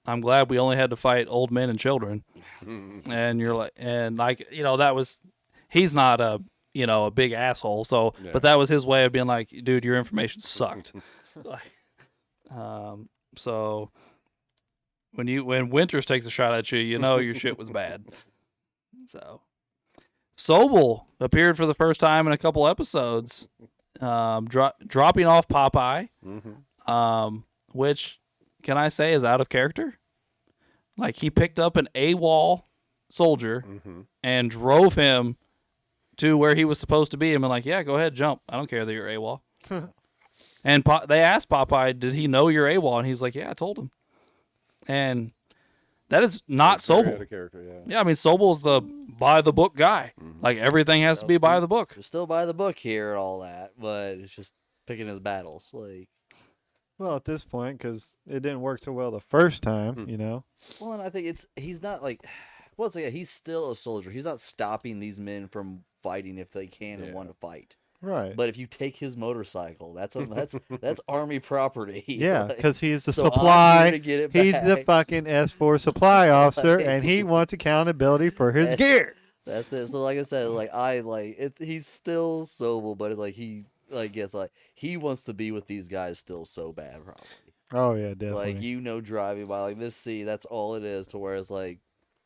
I'm glad we only had to fight old men and children." And you're like, that was, he's not a big asshole. So, but that was his way of being like, "Dude, your information sucked." So when Winters takes a shot at you, your shit was bad. So Sobel appeared for the first time in a couple episodes, dropping off Popeye, which can I say is out of character? Like he picked up an AWOL soldier and drove him to where he was supposed to be, and been like, "Yeah, go ahead, jump. I don't care that you're AWOL." And they asked Popeye, "Did he know you're AWOL?" And he's like, "Yeah, I told him." And that is not Sobel.
Out of character, yeah.
Yeah, I mean, Sobel's the by the book guy. Like everything has to be by the book.
We're still by the book here and all that, but it's just picking his battles. Like,
well, at this point, because it didn't work so well the first time,
Well, and I think he's not like, well, it's like he's still a soldier. He's not stopping these men from fighting if they can and want to fight.
Right.
But if you take his motorcycle, that's army property.
Yeah,
Like,
because he's the
so I'm
supply.
here to get it
He's the
back.
fucking S4 supply officer, and he wants accountability for his gear.
That's it. So like I said, he's still Sobel, but he wants to be with these guys still so bad, probably.
Oh yeah, definitely.
Like driving by like this scene, that's all it is. To where it's like,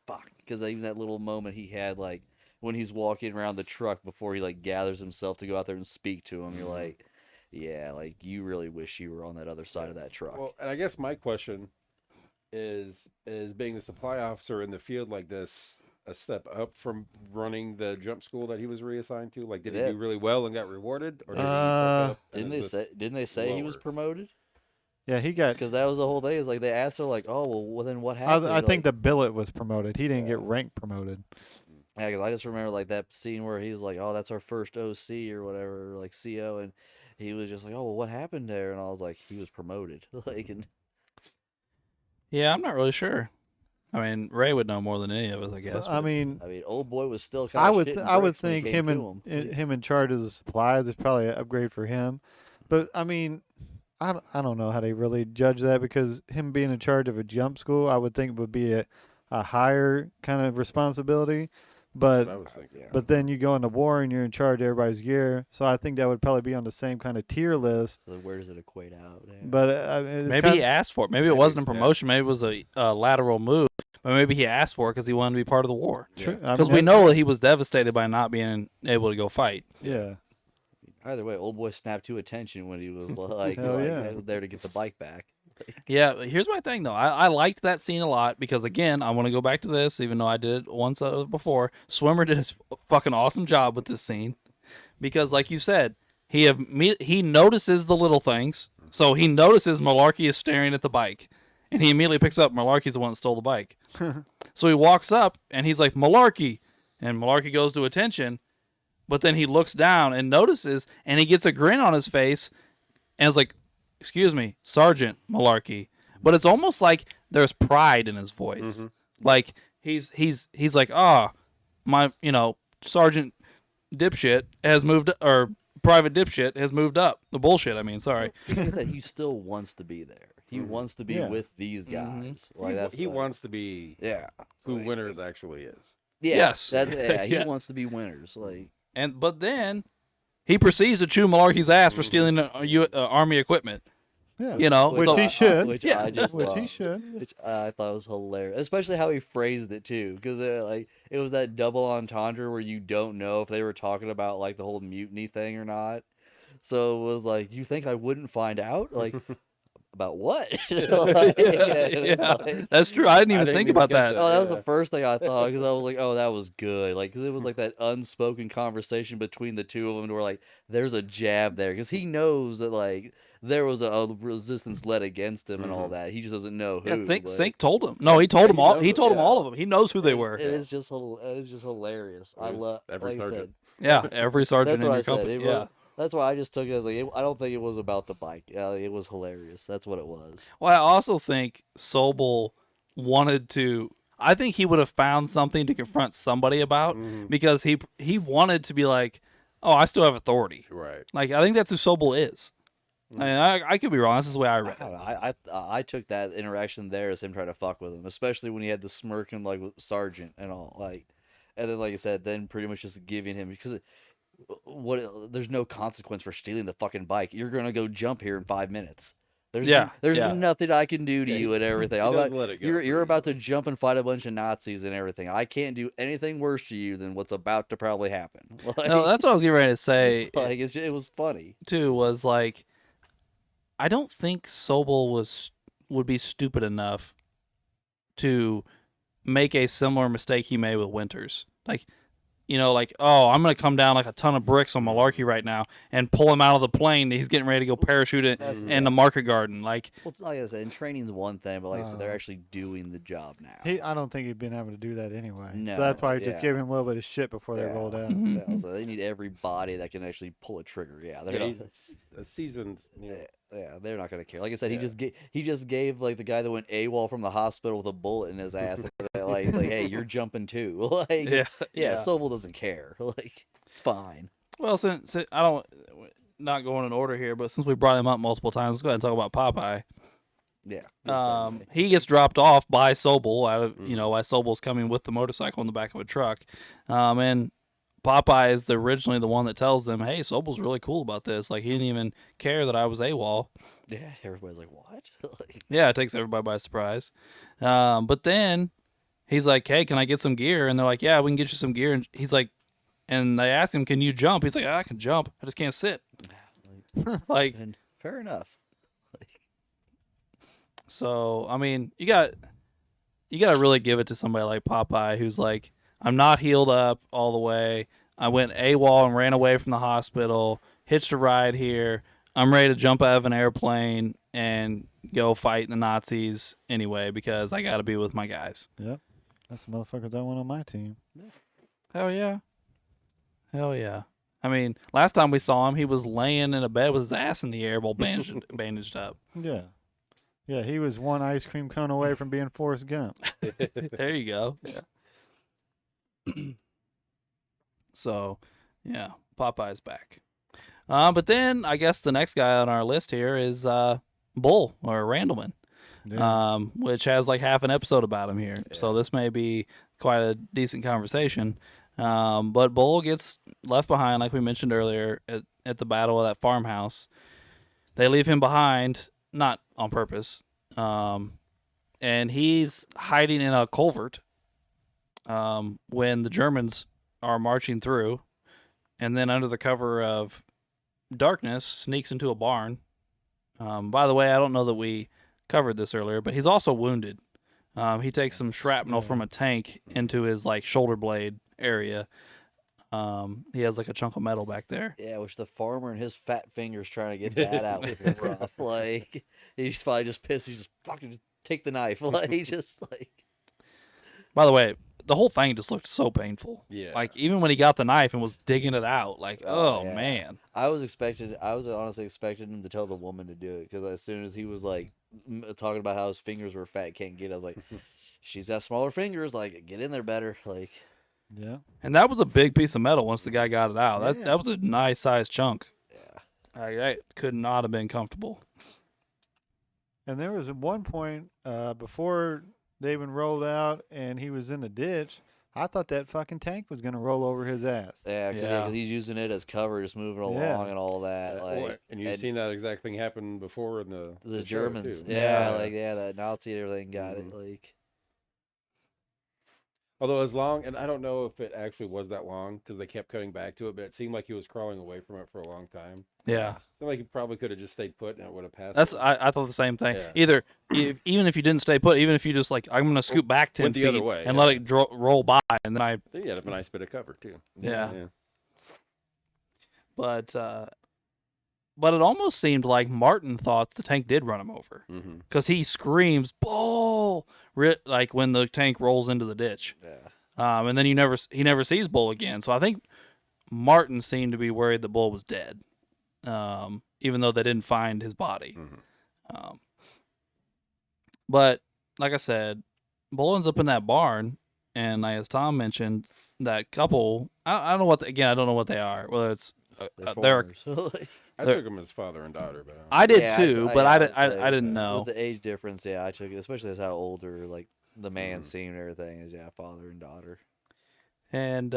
fuck, because even that little moment he had like when he's walking around the truck before he like gathers himself to go out there and speak to him, you're like, yeah, like you really wish you were on that other side of that truck.
Well, and I guess my question is being the supply officer in the field like this a step up from running the jump school that he was reassigned to? Like, did he
Yeah.
do really well and got rewarded, or did he fuck up? and is this
Didn't they say he was
lower?
promoted?
Yeah, he got.
Because that was the whole thing. Is like they asked her like, oh well, then what
I,
happened?
I think
Like,
the billet was promoted. He didn't
Yeah.
get rank promoted.
yeah, 'cause I just remember like that scene where he's like, oh, that's our first OC or whatever, like CO, and he was just like, oh, well, what happened there? And I was like, he was promoted. Like, and
Yeah, I'm not really sure. I mean, Ray would know more than any of us, I guess.
I
but-
mean,
I mean, old boy was still kind
I
of
would
shitting
I would
bricks when it
think
came
him
to
in him in charge of the supplies is probably an upgrade for him. But I mean, I don't know how they really judge that, because him being in charge of a jump school, I would think would be a higher kind of responsibility.
That's what I
But
was thinking.
but then you go into war and you're in charge of everybody's gear, so I think that would probably be on the same kind of tier list.
So where does it equate out? Yeah.
But it's
Maybe
kind
he asked for it. Maybe it
Maybe,
wasn't a
yeah.
promotion. Maybe it was a lateral move. But maybe he asked for it because he wanted to be part of the war.
True.
Yeah.
Because we know that he was devastated by not being able to go fight.
Yeah.
Either way, old boy snapped to attention when he was like,
Hell yeah.
there to get the bike back.
Yeah, but here's my thing though. I liked that scene a lot because again, I want to go back to this, even though I did it once before. Swimmer did his fucking awesome job with this scene because, like you said, he notices the little things. So he notices Malarkey is staring at the bike, and he immediately picks up Malarkey's the one that stole the bike. So he walks up and he's like, Malarkey, and Malarkey goes to attention, but then he looks down and notices, and he gets a grin on his face, and is like, excuse me, Sergeant Malarkey. But it's almost like there's pride in his voice. Like he's like, my, Sergeant dipshit has moved, or Private dipshit has moved up. The bullshit, I mean, sorry.
Like I said, he still wants to be there. He wants to be
Yeah.
with these guys. Like that's
he
like-
wants to be
Yeah.
who Winners actually is.
Yeah,
Yes.
yeah, he
Yes.
wants to be winners. Like
But then he proceeds to chew Malarkey's ass for stealing army equipment.
Yeah. Which
so-
he should.
Which
Yeah.
I just
Which
thought,
he should.
which I thought was hilarious, especially how he phrased it too, because like it was that double entendre where you don't know if they were talking about like the whole mutiny thing or not. So it was like, you think I wouldn't find out? Like about what? Like, it's
Yeah,
like-
that's true. I didn't even
didn't
think
even
about
catch
that.
Oh, that was
Yeah.
the first thing I thought because I was like, "Oh, that was good." Like, 'cause it was like that unspoken conversation between the two of them, where like there's a jab there because he knows that like there was a resistance led against him and all that. He just doesn't know who.
Yeah,
like,
Sink told him. No, he told him
he
all.
knows
He
them,
told him
yeah.
all of them. He knows who they were.
It's just hilarious. I
was
love
every
like I
sergeant.
said,
Yeah, every sergeant
that's
in
what
your
I said.
company.
It
Yeah.
was, that's why I just took it as like I don't think it was about the bike. It was hilarious. That's what it was.
Well, I also think Sobel wanted to. I think he would have found something to confront somebody about because he wanted to be like, oh, I still have authority.
Right.
Like I think that's who Sobel is. I mean, I could be wrong. This is the way I read
I,
it.
don't know, I took that interaction there as him trying to fuck with him, especially when he had the smirk and like with Sergeant and all like, and then like I said, then pretty much just giving him because there's no consequence for stealing the fucking bike. You're gonna go jump here in 5 minutes. There's
Yeah.
nothing I can do to you and everything.
He
I'm
does
like,
let it go
you're
pretty
about to jump and fight a bunch of Nazis and everything. I can't do anything worse to you than what's about to probably happen. Like,
No, that's what I was getting ready to say
like it was funny.
too. Was like, I don't think Sobel would be stupid enough to make a similar mistake he made with Winters. Like, like, oh, I'm going to come down like a ton of bricks on Malarkey right now and pull him out of the plane. He's getting ready to go parachute it in the market garden. Like,
Well, like I said, and training's one thing, but like I said, they're actually doing the job now.
I don't think he'd been able to do that anyway.
No,
So that's why he just
yeah.
gave him a little bit of shit before they
Yeah.
rolled out.
Mm-hmm.
Yeah, so they need everybody that can actually pull a trigger. Yeah, they're
Yeah,
not.
a seasoned.
Yeah, they're not gonna care. Like I said, he just gave like the guy that went AWOL from the hospital with a bullet in his ass. like, hey, you're jumping too. Like, yeah, Sobel doesn't care. Like, it's fine.
well, since I don't, not going in order here, but since we brought him up multiple times, let's go ahead and talk about Popeye.
Yeah.
He gets dropped off by Sobel out of while Sobel's coming with the motorcycle in the back of a truck, and Popeye is originally the one that tells them, "Hey, Sobel's really cool about this. Like he didn't even care that I was AWOL."
Yeah, everybody's like, what? Like,
Yeah, it takes everybody by surprise. But then he's like, "Hey, can I get some gear?" And they're like, "Yeah, we can get you some gear." And he's like, and they ask him, "Can you jump?" He's like, "I can jump. I just can't sit." Like,
and fair enough. Like,
So I mean, you got to really give it to somebody like Popeye, who's like, I'm not healed up all the way. I went AWOL and ran away from the hospital, hitched a ride here. I'm ready to jump out of an airplane and go fight the Nazis anyway because I got to be with my guys.
Yep. That's the motherfuckers I want on my team.
Hell yeah. Hell yeah. I mean, last time we saw him, he was laying in a bed with his ass in the air while bandaged up.
Yeah. Yeah, he was one ice cream cone away from being Forrest Gump.
There you go. Yeah. So, yeah, Popeye's back. But then I guess the next guy on our list here is Bull or Randleman,
Yeah.
which has like half an episode about him here. So this may be quite a decent conversation. But Bull gets left behind, like we mentioned earlier, at the battle of that farmhouse. They leave him behind, not on purpose. And he's hiding in a culvert when the Germans are marching through. And then under the cover of darkness, sneaks into a barn. By the way, I don't know that we covered this earlier, but he's also wounded. He takes some shrapnel from a tank into his like shoulder blade area. He has like a chunk of metal back there.
Yeah, which the farmer and his fat fingers trying to get that out was rough. Like he's probably just pissed. He's just fucking take the knife. Like he just like.
By the way, the whole thing just looked so painful.
Yeah.
Like even when he got the knife and was digging it out, like oh
yeah.
man.
I was honestly expecting him to tell the woman to do it because as soon as he was like talking about how his fingers were fat, can't get, I was like, she's got smaller fingers. Like get in there better. Like.
Yeah.
And that was a big piece of metal once the guy got it out.
Yeah.
That was a nice sized chunk.
Yeah.
That could not have been comfortable.
And there was at one point before they even rolled out and he was in the ditch, I thought that fucking tank was going to roll over his ass.
Yeah, because he's using it as cover, just moving along
Yeah.
and all that. Like,
and you've seen that exact thing happen before in the show,
Germans.
too.
Yeah, that Nazi and everything got it. Like,
Although and I don't know if it actually was that long because they kept cutting back to it, but it seemed like he was crawling away from it for a long time.
Yeah.
Seemed like he probably could have just stayed put and it would have passed.
That's
it.
I thought the same thing.
Yeah.
Either even if you didn't stay put, even if you just like I'm gonna scoot back 10
went the
feet
other way,
and
yeah.
let it roll by, and then I
Then you had a nice bit of cover too.
Yeah. But it almost seemed like Martin thought the tank did run him over
Mm-hmm.
because he screams "Bull!" like when the tank rolls into the ditch.
yeah.
And then he never sees Bull again. So I think Martin seemed to be worried that Bull was dead, even though they didn't find his body.
Mm-hmm.
But like I said, Bull ends up in that barn, and as Tom mentioned, that couple. I don't know what I don't know what they are. Whether it's they're
Like,
I took him as father and daughter, but
I did
yeah,
too, but
I
I
would say,
didn't know.
with the age difference. Yeah, I took it, especially as how older like the man
Mhm.
seemed and everything is. Yeah, father and daughter.
And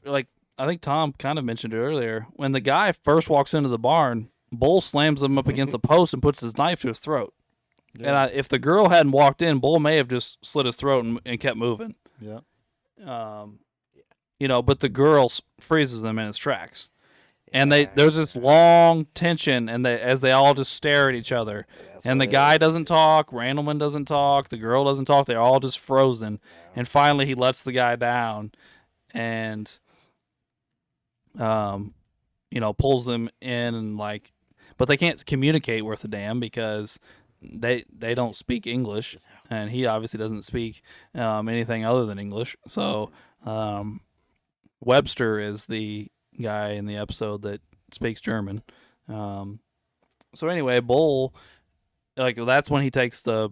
like I think Tom kind of mentioned it earlier, when the guy first walks into the barn, Bull slams him up against a post and puts his knife to his throat.
Yeah.
And if the girl hadn't walked in, Bull may have just slit his throat and kept moving.
Yeah.
But the girl freezes him in his tracks. And
Yeah.
there's this long tension, and as they all just stare at each other.
That's
And the
what it
guy
is.
doesn't talk, Randleman doesn't talk, the girl doesn't talk. They're all just frozen. And finally, he lets the guy down, and pulls them in, and but they can't communicate worth a damn because they don't speak English, and he obviously doesn't speak anything other than English. So Webster is the guy in the episode that speaks German. So anyway, Bull, that's when he takes the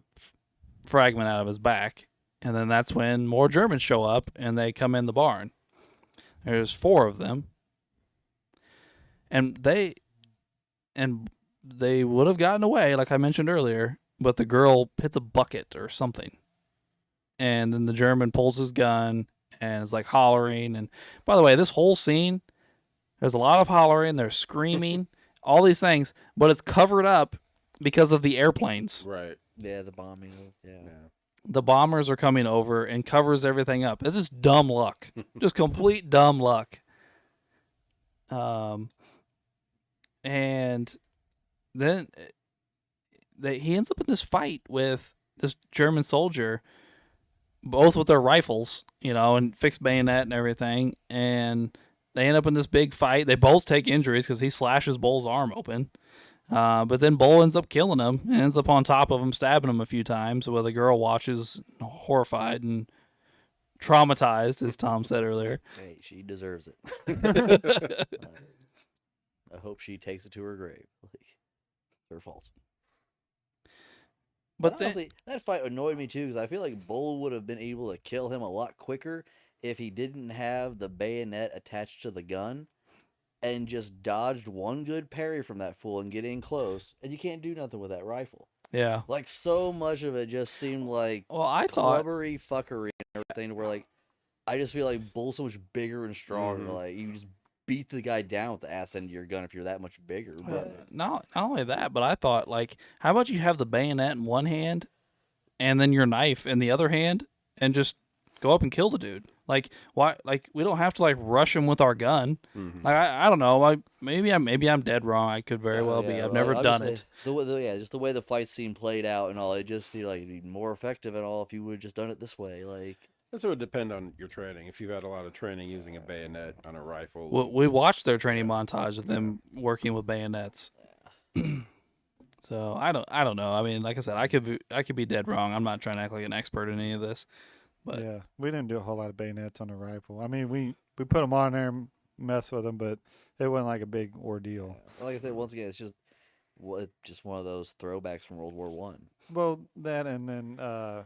fragment out of his back, and then that's when more Germans show up and they come in the barn. There's 4 of them, and they would have gotten away, like I mentioned earlier, but the girl hits a bucket or something, and then the German pulls his gun and is like hollering. And by the way, this whole scene, there's a lot of hollering, there's screaming, all these things, but it's covered up because of the airplanes.
right.
Yeah, the bombing. Yeah.
The bombers are coming over and covers everything up. This is dumb luck. Just complete dumb luck. And then he ends up in this fight with this German soldier, both with their rifles, and fixed bayonet and everything, and they end up in this big fight. They both take injuries because he slashes Bull's arm open. But then Bull ends up killing him and ends up on top of him, stabbing him a few times, while the girl watches horrified and traumatized, as Tom said earlier.
Hey, she deserves it. I hope she takes it to her grave. Like, her fault.
But
And honestly, that fight annoyed me too because I feel like Bull would have been able to kill him a lot quicker if he didn't have the bayonet attached to the gun and just dodged one good parry from that fool and get in close, and you can't do nothing with that rifle.
yeah.
Like, so much of it just seemed like
Well, I thought
clubbery fuckery and everything where, like, I just feel like Bull's so much bigger and stronger.
Mhm.
Like, you just beat the guy down with the ass end of your gun if you're that much bigger. But
not only that, but I thought, like, how about you have the bayonet in one hand and then your knife in the other hand and just go up and kill the dude? Like, why? Like, we don't have to like rush him with our gun.
Mhm.
Like, I don't know. Like, maybe I'm dead wrong. I could very well be. I've never done it.
Just the way the fight scene played out and all, it just seemed like it'd be more effective and all if you would have just done it this way. Like,
That's would depend on your training. If you've had a lot of training using a bayonet on a rifle,
We watched their training montage of them working with bayonets. So I don't know. I mean, like I said, I could be dead wrong. I'm not trying to act like an expert in any of this. But
Yeah, we didn't do a whole lot of bayonets on the rifle. I mean, we put them on there and mess with them, but it wasn't like a big ordeal.
like I said, once again, it's just one of those throwbacks from World War One.
Well, that and then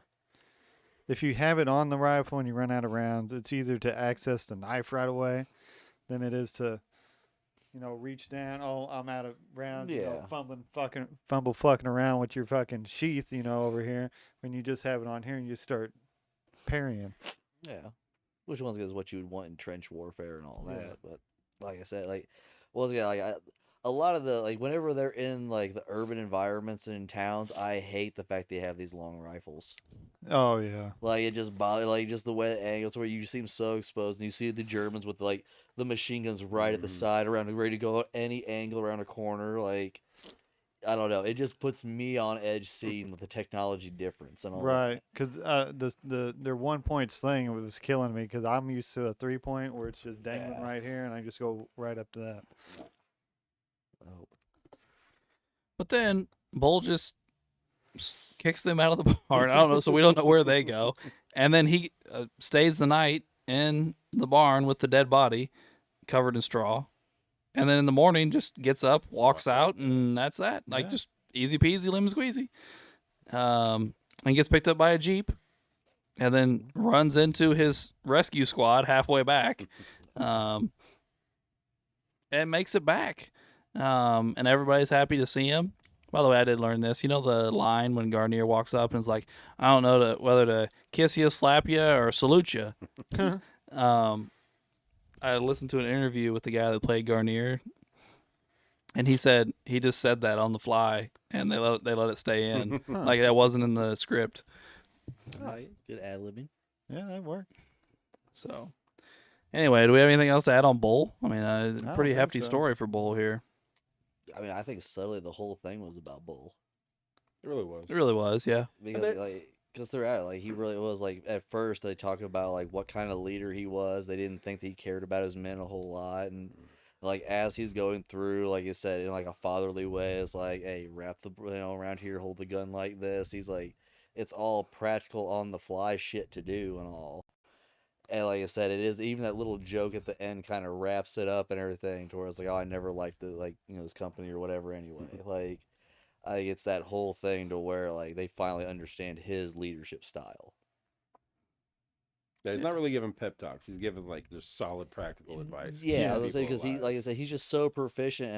if you have it on the rifle and you run out of rounds, it's easier to access the knife right away than it is to, reach down. Oh, I'm out of rounds.
Yeah.
Fumble fucking around with your fucking sheath, over here. When you just have it on here and you start parrying.
Yeah, which once again is what you would want in trench warfare and all that.
Yeah.
But like I said, like once again, a lot of the whenever they're in like the urban environments and in towns, I hate the fact they have these long rifles.
Oh yeah.
Like it just bothers, like just the way it angles where you seem so exposed, and you see the Germans with like the machine guns right at the side, around ready to go at any angle around a corner. Like I don't know, it just puts me on edge seeing the technology difference and all.
Right, because their 1 point sling was killing me because I'm used to a 3 point where it's just dangling right here and I just go right up to that.
Oh.
But then Bull just kicks them out of the barn. I don't know, so we don't know where they go. And then he stays the night in the barn with the dead body covered in straw. And then in the morning just gets up, walks out, and that's that. Like, just easy peasy, lemon squeezy. And gets picked up by a Jeep and then runs into his rescue squad halfway back. And makes it back. And everybody's happy to see him. By the way, I did learn this. You know the line when Garnier walks up and is like, I don't know whether to kiss you, slap you, or salute you. I listened to an interview with the guy that played Garnier, and he said he just said that on the fly, and they let it stay in. Like, that wasn't in the script.
Alright, good ad-libbing.
Yeah, that worked.
So, anyway, do we have anything else to add on Bull? I mean,
don't
pretty
think
hefty
so.
story for Bull here.
I mean, I think subtly the whole thing was about Bull.
it really was.
It really was, yeah.
Because throughout, like, he really was, like, at first they talked about, like, what kind of leader he was. They didn't think that he cared about his men a whole lot. And, like, as he's going through, like you said, in, like, a fatherly way, it's like, hey, wrap the, around here, hold the gun like this. He's like, it's all practical on the fly shit to do and all. And like I said, it is even that little joke at the end kind of wraps it up and everything to where it's like, oh, I never liked this company or whatever anyway. Like, I think it's that whole thing to where like they finally understand his leadership style.
Yeah, he's not really giving pep talks. He's giving like just solid practical advice.
Yeah, I
keeping
was gonna say
people
because he,
alive.
like I said, he's just so proficient,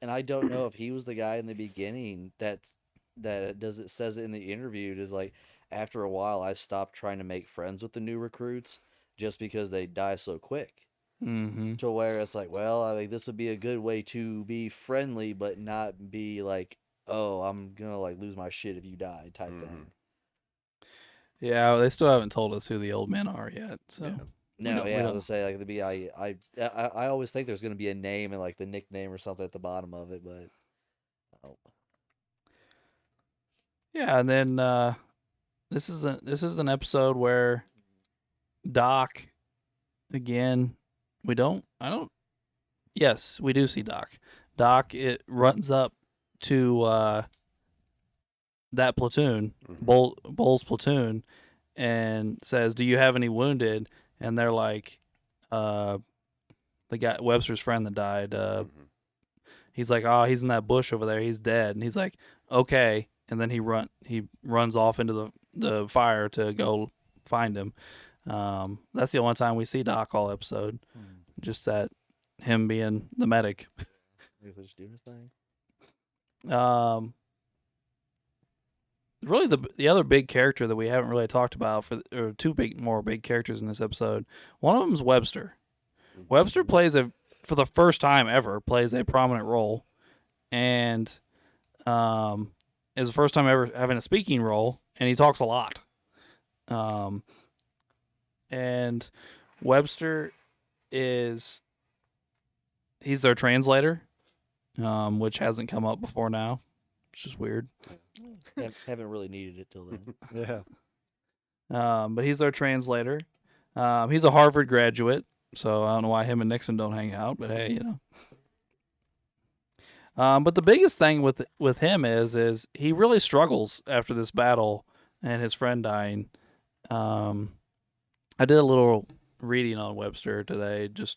and I don't know if he was the guy in the beginning that says it in the interview. Is like after a while, I stopped trying to make friends with the new recruits just because they die so quick.
Mm-hmm.
To where it's like, well, I think this would be a good way to be friendly, but not be like, oh, I'm gonna like lose my shit if you die type thing.
Yeah, they still haven't told us who the old men are yet. So
Yeah.
No,
we
yeah, I
don't-
was gonna say like I always think there's gonna be a name and like the nickname or something at the bottom of it, but
Yeah, and then this is an episode where Doc again. Yes, we do see Doc. Doc it runs up to that platoon, Bull's platoon, and says, "Do you have any wounded?" And they're like, the guy Webster's friend that died. He's like, "Oh, he's in that bush over there. He's dead." And he's like, "Okay." And then he runs off into the fire to go find him. That's the only time we see Doc all episode. Just that him being the medic.
He's just doing his thing.
Really, the other big character that we haven't really talked about or two more big characters in this episode. One of them is Webster. Webster for the first time ever, plays a prominent role, and is the first time ever having a speaking role, and he talks a lot. And Webster he's their translator, which hasn't come up before now, which is weird.
Haven't really needed it till then.
Yeah.
But he's their translator. He's a Harvard graduate, so I don't know why him and Nixon don't hang out, but hey, but the biggest thing with him is he really struggles after this battle and his friend dying. I did a little reading on Webster today just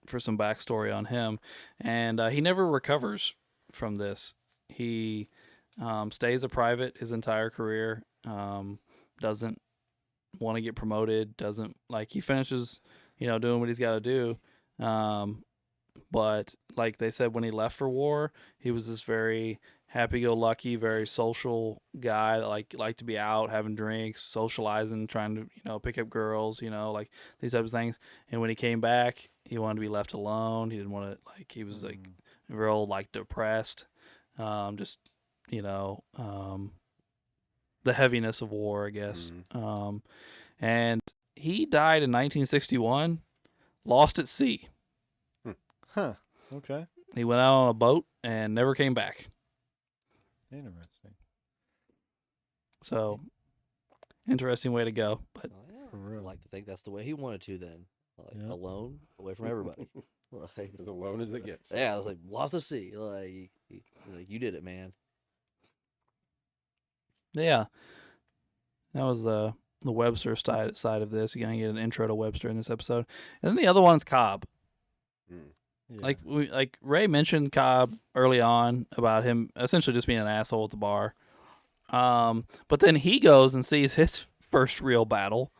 for some backstory on him, and he never recovers from this. He stays a private his entire career, doesn't want to get promoted, he finishes, doing what he's got to do. But like they said, when he left for war, he was this very happy-go-lucky, very social guy that liked to be out, having drinks, socializing, trying to pick up girls, like these types of things. And when he came back, he wanted to be left alone. He didn't want to he was real depressed. Just the heaviness of war, I guess. And he died in 1961, lost at sea.
Huh. Okay.
He went out on a boat and never came back.
Interesting.
So, interesting way to go. But
I like to think that's the way he wanted to then.
Yeah.
Alone, away from everybody.
As alone as it gets.
Yeah, I was lost at sea. You did it, man.
yeah, that was the Webster side of this. You're gonna get an intro to Webster in this episode, and then the other one's Cobb.
Yeah.
Like Ray mentioned Cobb early on about him essentially just being an asshole at the bar. But then he goes and sees his first real battle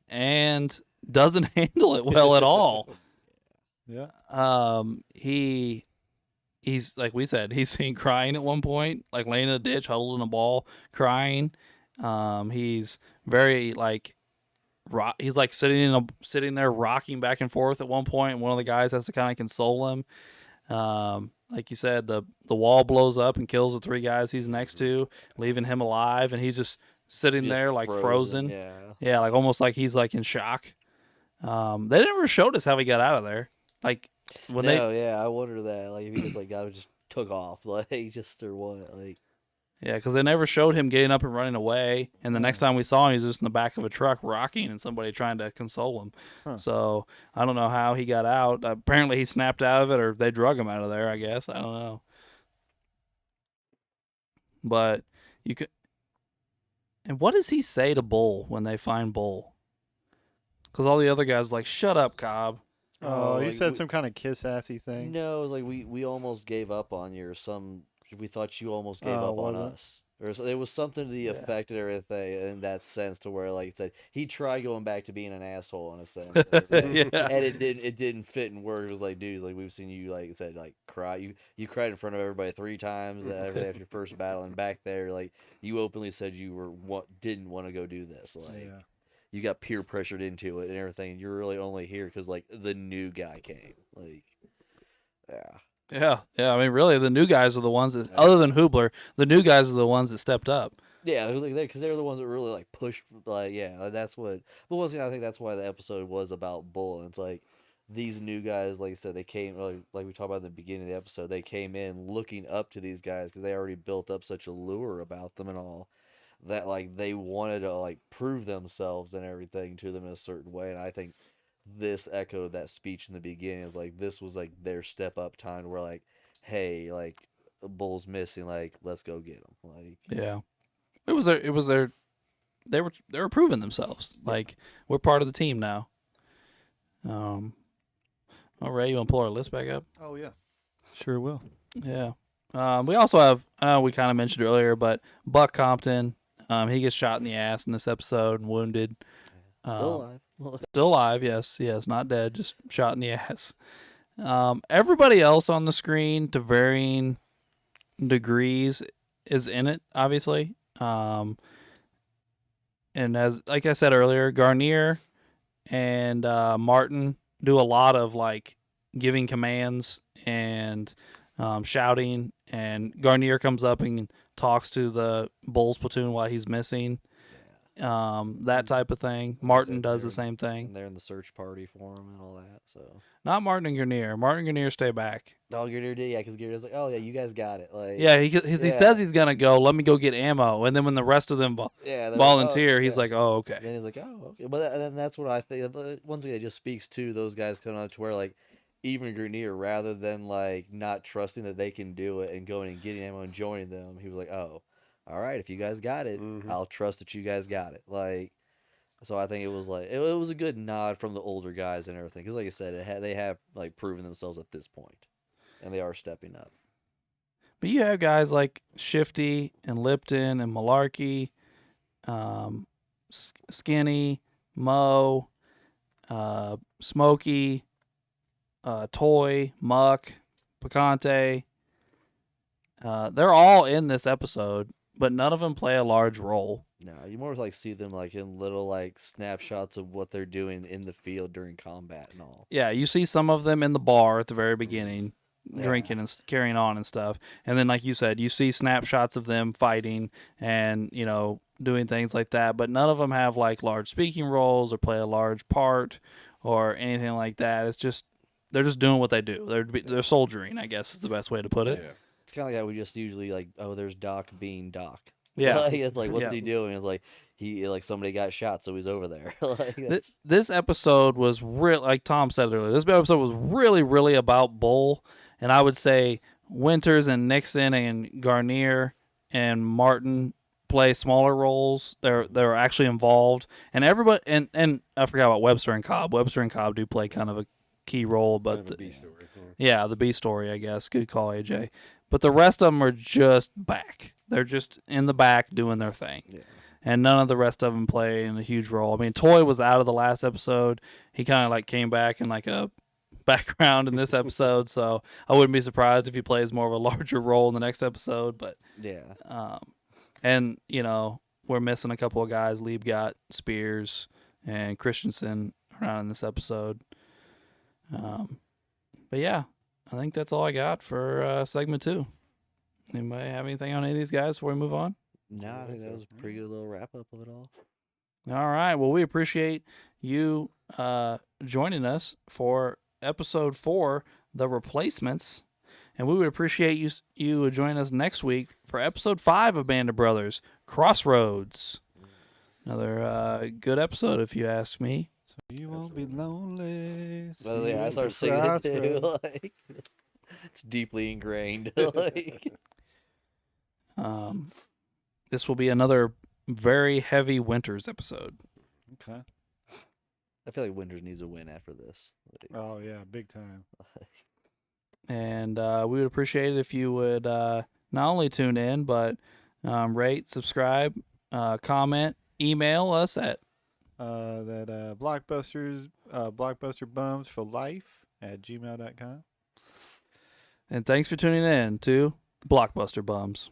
and doesn't handle it well at all.
Yeah.
He's like we said, he's seen crying at one point, like laying in a ditch, huddled in a ball, crying. He's very he's sitting there rocking back and forth at one point, and one of the guys has to kind of console him. Like you said, the wall blows up and kills the three guys he's next to, leaving him alive, and he's just sitting there frozen. Yeah, almost like he's in shock. They never showed us how he got out of there. I
wonder that. If he just took off, or what,
Yeah, because they never showed him getting up and running away. And the next time we saw him, he was just in the back of a truck rocking and somebody trying to console him.
Huh.
So I don't know how he got out. Apparently he snapped out of it, or they drug him out of there, I guess. I don't know. But you could. And what does he say to Bull when they find Bull? Because all the other guys are like, "Shut up, Cobb."
Oh, he said some kind of kiss-assy thing.
No, it was we almost gave up on you, or some. We thought you almost gave up on us, or it was something to the effect of everything in that sense, to where it said he tried going back to being an asshole in a sense, and it didn't fit and work. It was dude, we've seen you cry. You cried in front of everybody 3 times after your first battle, and back there you openly said you didn't want to go do this. You got peer pressured into it and everything, and you're really only here because the new guy came.
Yeah. I mean, really, the new guys are the ones that, other than Hubler, the new guys are the ones that stepped up.
Yeah, because they're the ones that really pushed. That's what. But once again, I think that's why the episode was about Bull. And it's these new guys, like I said, they came like we talked about at the beginning of the episode. They came in looking up to these guys because they already built up such a lure about them and all that like they wanted to like prove themselves and everything to them in a certain way. And I think this echoed that speech in the beginning. Is like this was like their step up time where like, hey, like Bull's missing, like let's go get him. Like
Yeah. It was their they were proving themselves. Like we're part of the team now. All right, you want to pull our list back up?
Oh yeah, sure will.
Yeah. We also have, I know we kind of mentioned earlier, but Buck Compton, he gets shot in the ass in this episode and wounded.
still alive.
Still alive, yes, not dead, just shot in the ass. Everybody else on the screen, to varying degrees, is in it, obviously. And as like I said earlier, Garnier and Martin do a lot of like giving commands and shouting, and Garnier comes up and talks to the Bulls platoon while he's missing. That type of thing. Martin does the same thing.
And they're in the search party for him and all that. So
Not Martin and Garnier. Martin and Garnier stay back.
no, Garnier did, yeah, because Garnier's like, oh yeah, you guys got it. Like
Yeah, he says he's gonna go. Let me go get ammo, and then when the rest of them
yeah, they're
volunteer,
like, oh,
he's
yeah.
like, "Oh, okay."
Then he's like, oh, okay. But then that's what I think. But once again, it just speaks to those guys coming out to where like even Grenier, rather than like not trusting that they can do it and going and getting ammo and joining them, he was like, oh, all right, if you guys got it, I'll trust that you guys got it. Like, so I think it was like it was a good nod from the older guys and everything. Because like I said, they have like proven themselves at this point, and they are stepping up.
But you have guys like Shifty and Lipton and Malarkey, Skinny, Mo, Smokey, Toy, Muck, Picante. They're all in this episode, but none of them play a large role.
No, you more like see them like in little like snapshots of what they're doing in the field during combat and all.
Yeah, you see some of them in the bar at the very beginning, drinking and carrying on and stuff. And then, like you said, you see snapshots of them fighting and, doing things like that. But none of them have like large speaking roles or play a large part or anything like that. It's just, they're just doing what they do. They're soldiering, I guess is the best way to put it.
Yeah.
It's kind of like how we just usually like, oh, there's Doc being Doc.
Yeah.
Like, it's like, what's
Yeah.
he doing? It's like, he like somebody got shot, so he's over there. Like,
This episode was real, like Tom said earlier. This episode was really, really about Bull, and I would say Winters and Nixon and Garnier and Martin play smaller roles. They're actually involved, and everybody and I forgot about Webster and Cobb. Webster and Cobb do play kind of a key role,
Kind
but
of a B story.
yeah, the B story, I guess. Good call, AJ. But the rest of them are just back. They're just in the back doing their thing.
Yeah.
And none of the rest of them play in a huge role. I mean, Toy was out of the last episode. He kind of like came back in like a background in this episode, so I wouldn't be surprised if he plays more of a larger role in the next episode. But
Yeah.
and we're missing a couple of guys. Lieb got Spears and Christensen around in this episode. But yeah, I think that's all I got for segment 2. Anybody have anything on any of these guys before we move on?
No, I think that was a pretty good little wrap up of it all.
All right. Well, we appreciate you joining us for episode 4, The Replacements. And we would appreciate you joining us next week for episode 5 of Band of Brothers, Crossroads. Another good episode, if you ask me.
So you won't be lonely.
Well, yeah, I started singing it too. Like, it's deeply ingrained. Like,
This will be another very heavy Winters episode.
Okay.
I feel like Winters needs a win after this. Like,
Oh yeah, big time.
And we would appreciate it if you would not only tune in, but rate, subscribe, comment, email us at
Blockbuster Bums for life at gmail.com.
and thanks for tuning in to Blockbuster Bums.